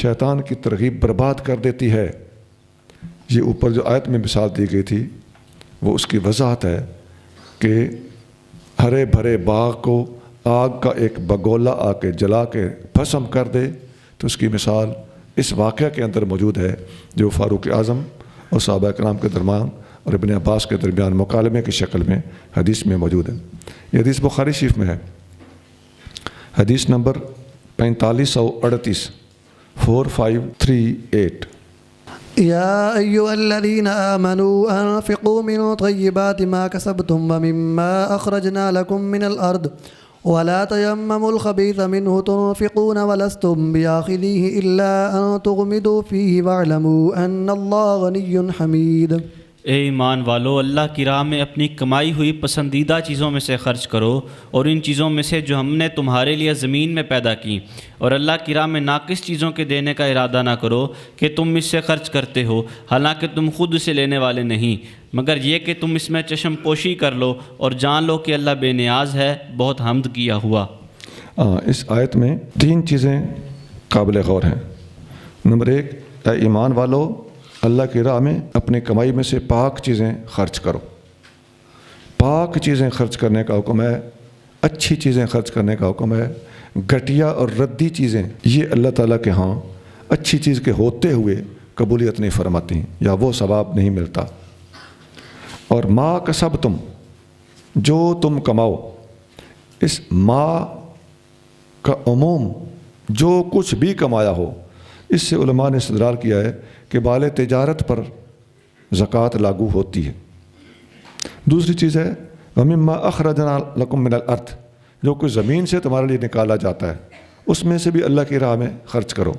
شیطان کی ترغیب برباد کر دیتی ہے۔ یہ اوپر جو آیت میں مثال دی گئی تھی وہ اس کی وضاحت ہے کہ ہرے بھرے باغ کو آگ کا ایک بگولا آ کے جلا کے بھسم کر دے، تو اس کی مثال اس واقعہ کے اندر موجود ہے جو فاروق اعظم اور صحابہ کرام کے درمیان اور ابن عباس کے درمیان مکالمے کی شکل میں حدیث میں موجود ہے۔ یہ حدیث بخاری شریف میں ہے، حدیث نمبر 4538 4538۔ يا أيها الذين آمنوا أنفقوا من طيبات ما كسبتم ومما أخرجنا لكم من الأرض ولا تيمموا الخبيث منه تنفقون ولستم بآخذيه إلا أن تغمضوا فيه واعلموا أن الله غني حميد۔ اے ایمان والو، اللہ کی راہ میں اپنی کمائی ہوئی پسندیدہ چیزوں میں سے خرچ کرو، اور ان چیزوں میں سے جو ہم نے تمہارے لیے زمین میں پیدا کی، اور اللہ کی راہ میں ناقص چیزوں کے دینے کا ارادہ نہ کرو کہ تم اس سے خرچ کرتے ہو، حالانکہ تم خود اسے لینے والے نہیں، مگر یہ کہ تم اس میں چشم پوشی کر لو اور جان لو کہ اللہ بے نیاز ہے، بہت حمد کیا ہوا۔ اس آیت میں 3 چیزیں قابل غور ہیں۔ نمبر 1، اے ایمان والو، اللہ کی راہ میں اپنی کمائی میں سے پاک چیزیں خرچ کرو۔ پاک چیزیں خرچ کرنے کا حکم ہے، اچھی چیزیں خرچ کرنے کا حکم ہے۔ گھٹیا اور ردی چیزیں یہ اللہ تعالیٰ کے ہاں اچھی چیز کے ہوتے ہوئے قبولیت نہیں فرماتی یا وہ ثواب نہیں ملتا۔ اور ما کسبتم، جو تم کماؤ، اس ما کا عموم جو کچھ بھی کمایا ہو، اس سے علماء نے استدلال کیا ہے کہ مال تجارت پر زکوٰۃ لاگو ہوتی ہے۔ دوسری چیز ہے وَمِمَّا أَخْرَجْنَا لَكُم مِّنَ الْأَرْضِ، جو کچھ زمین سے تمہارے لیے نکالا جاتا ہے اس میں سے بھی اللہ کی راہ میں خرچ کرو۔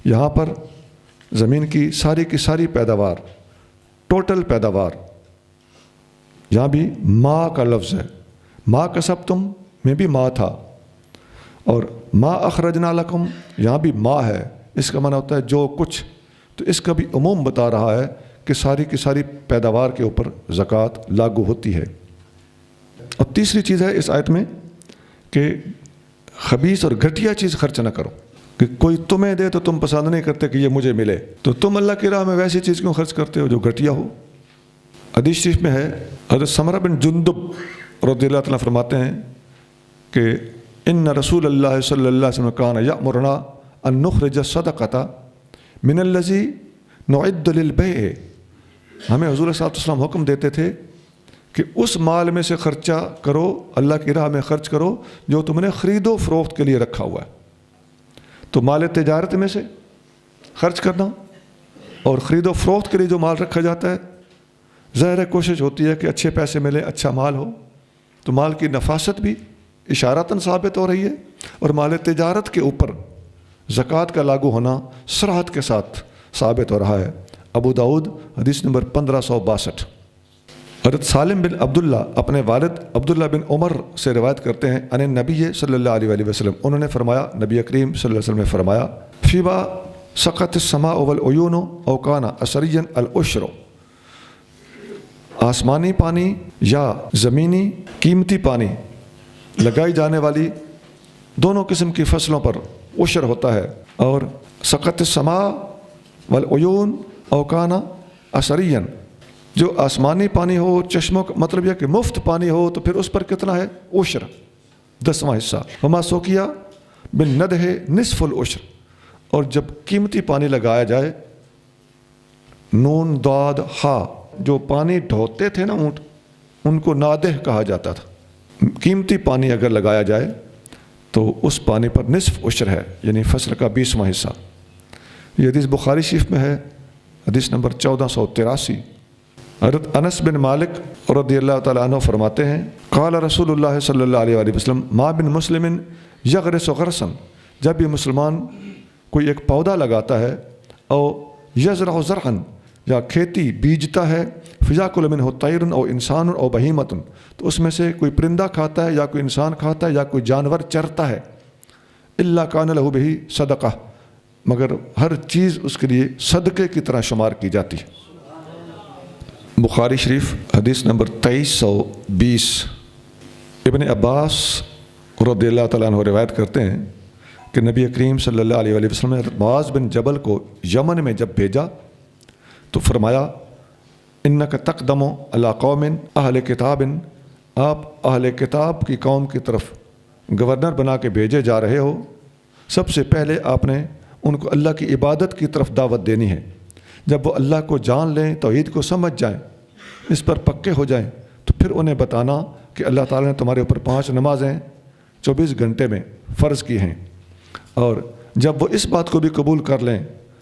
یہاں پر زمین کی ساری پیداوار، ٹوٹل پیداوار، یہاں بھی ما کا لفظ ہے۔ ما کسبتم میں بھی ما تھا، اور ما اخرجنا لکم یہاں بھی ما ہے، اس کا معنی ہوتا ہے جو کچھ، تو اس کا بھی عموم بتا رہا ہے کہ ساری کی ساری پیداوار کے اوپر زکوٰۃ لاگو ہوتی ہے۔ اور تیسری چیز ہے اس آیت میں کہ خبیث اور گھٹیا چیز خرچ نہ کرو، کہ کوئی تمہیں دے تو تم پسند نہیں کرتے کہ یہ مجھے ملے، تو تم اللہ کی راہ میں ویسی چیز کیوں خرچ کرتے ہو جو گھٹیا ہو۔ حدیث شریف میں ہے، حضرت سمرہ بن جندب رضی اللہ عنہ فرماتے ہیں کہ ان رسول اللہ صلی اللہ علیہ وسلم کان یأمرنا ان نخرج الصدقۃ من الذی نعد للبیع، ہمیں حضور صلی اللہ علیہ وسلم حکم دیتے تھے کہ اس مال میں سے خرچہ کرو، اللہ کی راہ میں خرچ کرو جو تم نے خرید و فروخت کے لیے رکھا ہوا ہے۔ تو مال تجارت میں سے خرچ کرنا اور خرید و فروخت کے لیے جو مال رکھا جاتا ہے، ظاہر کوشش ہوتی ہے کہ اچھے پیسے ملے، اچھا مال ہو، تو مال کی نفاست بھی اشارتاً ثابت ہو رہی ہے، اور مال تجارت کے اوپر زکوٰۃ کا لاگو ہونا صراحت کے ساتھ ثابت ہو رہا ہے۔ ابو داؤد حدیث نمبر 1562۔ حضرت سالم بن عبداللہ اپنے والد عبداللہ بن عمر سے روایت کرتے ہیں ان نبی صلی اللہ علیہ وسلم، انہوں نے فرمایا، نبی کریم صلی اللہ علیہ وسلم نے فرمایا، فیما سقط السماء والعیون او کان عصریا العشر، آسمانی پانی یا زمینی قیمتی پانی لگائی جانے والی دونوں قسم کی فصلوں پر عشر ہوتا ہے، اور سقط السماء والعیون او کان عصریا، جو آسمانی پانی ہو، چشموں کا مطلب یہ کہ مفت پانی ہو، تو پھر اس پر کتنا ہے؟ عشر، 10واں حصہ۔ وما سوکیا بالندح نصف العشر، اور جب قیمتی پانی لگایا جائے، نون ضاد ہا، جو پانی ڈھوتے تھے نا اونٹ، ان کو نادح کہا جاتا تھا۔ قیمتی پانی اگر لگایا جائے تو اس پانی پر نصف عشر ہے، یعنی فصل کا 20واں حصہ۔ یہ حدیث بخاری شریف میں ہے، حدیث نمبر 1483۔ حضرت انس بن مالک رضی اللہ تعالیٰ عنہ فرماتے ہیں قال رسول اللہ صلی اللہ علیہ وآلہ وسلم ما بن مسلم یغرس غرسا، جب یہ مسلمان کوئی ایک پودا لگاتا ہے، او یزرع زرعا، یا کھیتی بیجتا ہے، فیاکل منہ طیر او انسان او بہیمۃ، تو اس میں سے کوئی پرندہ کھاتا ہے یا کوئی انسان کھاتا ہے یا کوئی جانور چرتا ہے، الا کان لہ بہ صدقہ، مگر ہر چیز اس کے لیے صدقے کی طرح شمار کی جاتی ہے۔ بخاری شریف حدیث نمبر 2320۔ ابن عباس رضی اللہ تعالیٰ عنہ روایت کرتے ہیں کہ نبی کریم صلی اللہ علیہ وآلہ وسلم نے حضرت معاذ بن جبل کو یمن میں جب بھیجا تو فرمایا انک تقدم علی قوم اہل کتاب، آپ اہل کتاب کی قوم کی طرف گورنر بنا کے بھیجے جا رہے ہو، سب سے پہلے آپ نے ان کو اللہ کی عبادت کی طرف دعوت دینی ہے۔ جب وہ اللہ کو جان لیں، توحید کو سمجھ جائیں، اس پر پکے ہو جائیں، تو پھر انہیں بتانا کہ اللہ تعالیٰ نے تمہارے اوپر 5 نمازیں 24 گھنٹے میں فرض کی ہیں، اور جب وہ اس بات کو بھی قبول کر لیں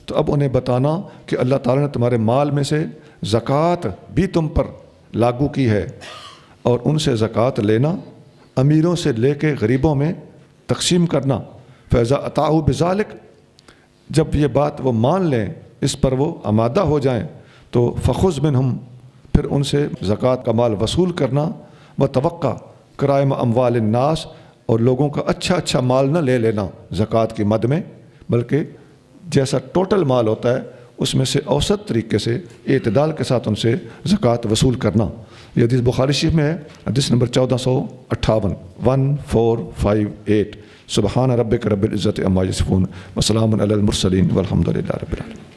تو اب انہیں بتانا کہ اللہ تعالیٰ نے تمہارے مال میں سے زکوٰۃ بھی تم پر لاگو کی ہے، اور ان سے زکوٰۃ لینا، امیروں سے لے کے غریبوں میں تقسیم کرنا۔ فیضا اطاعوا بذالک، جب یہ بات وہ مان لیں، اس پر وہ آمادہ ہو جائیں، تو فخذ منہم، پھر ان سے زکوٰۃ کا مال وصول کرنا، وتوقع کرائم اموال الناس، اور لوگوں کا اچھا مال نہ لے لینا زکوٰۃ کی مد میں، بلکہ جیسا ٹوٹل مال ہوتا ہے اس میں سے اوسط طریقے سے اعتدال کے ساتھ ان سے زکوٰۃ وصول کرنا۔ یہ حدیث بخاری شریف میں ہے، حدیث نمبر 1458 1458۔ سبحان ربک رب العزت عما یصفون وسلام علی المرسلین والحمد للہ رب العالمین۔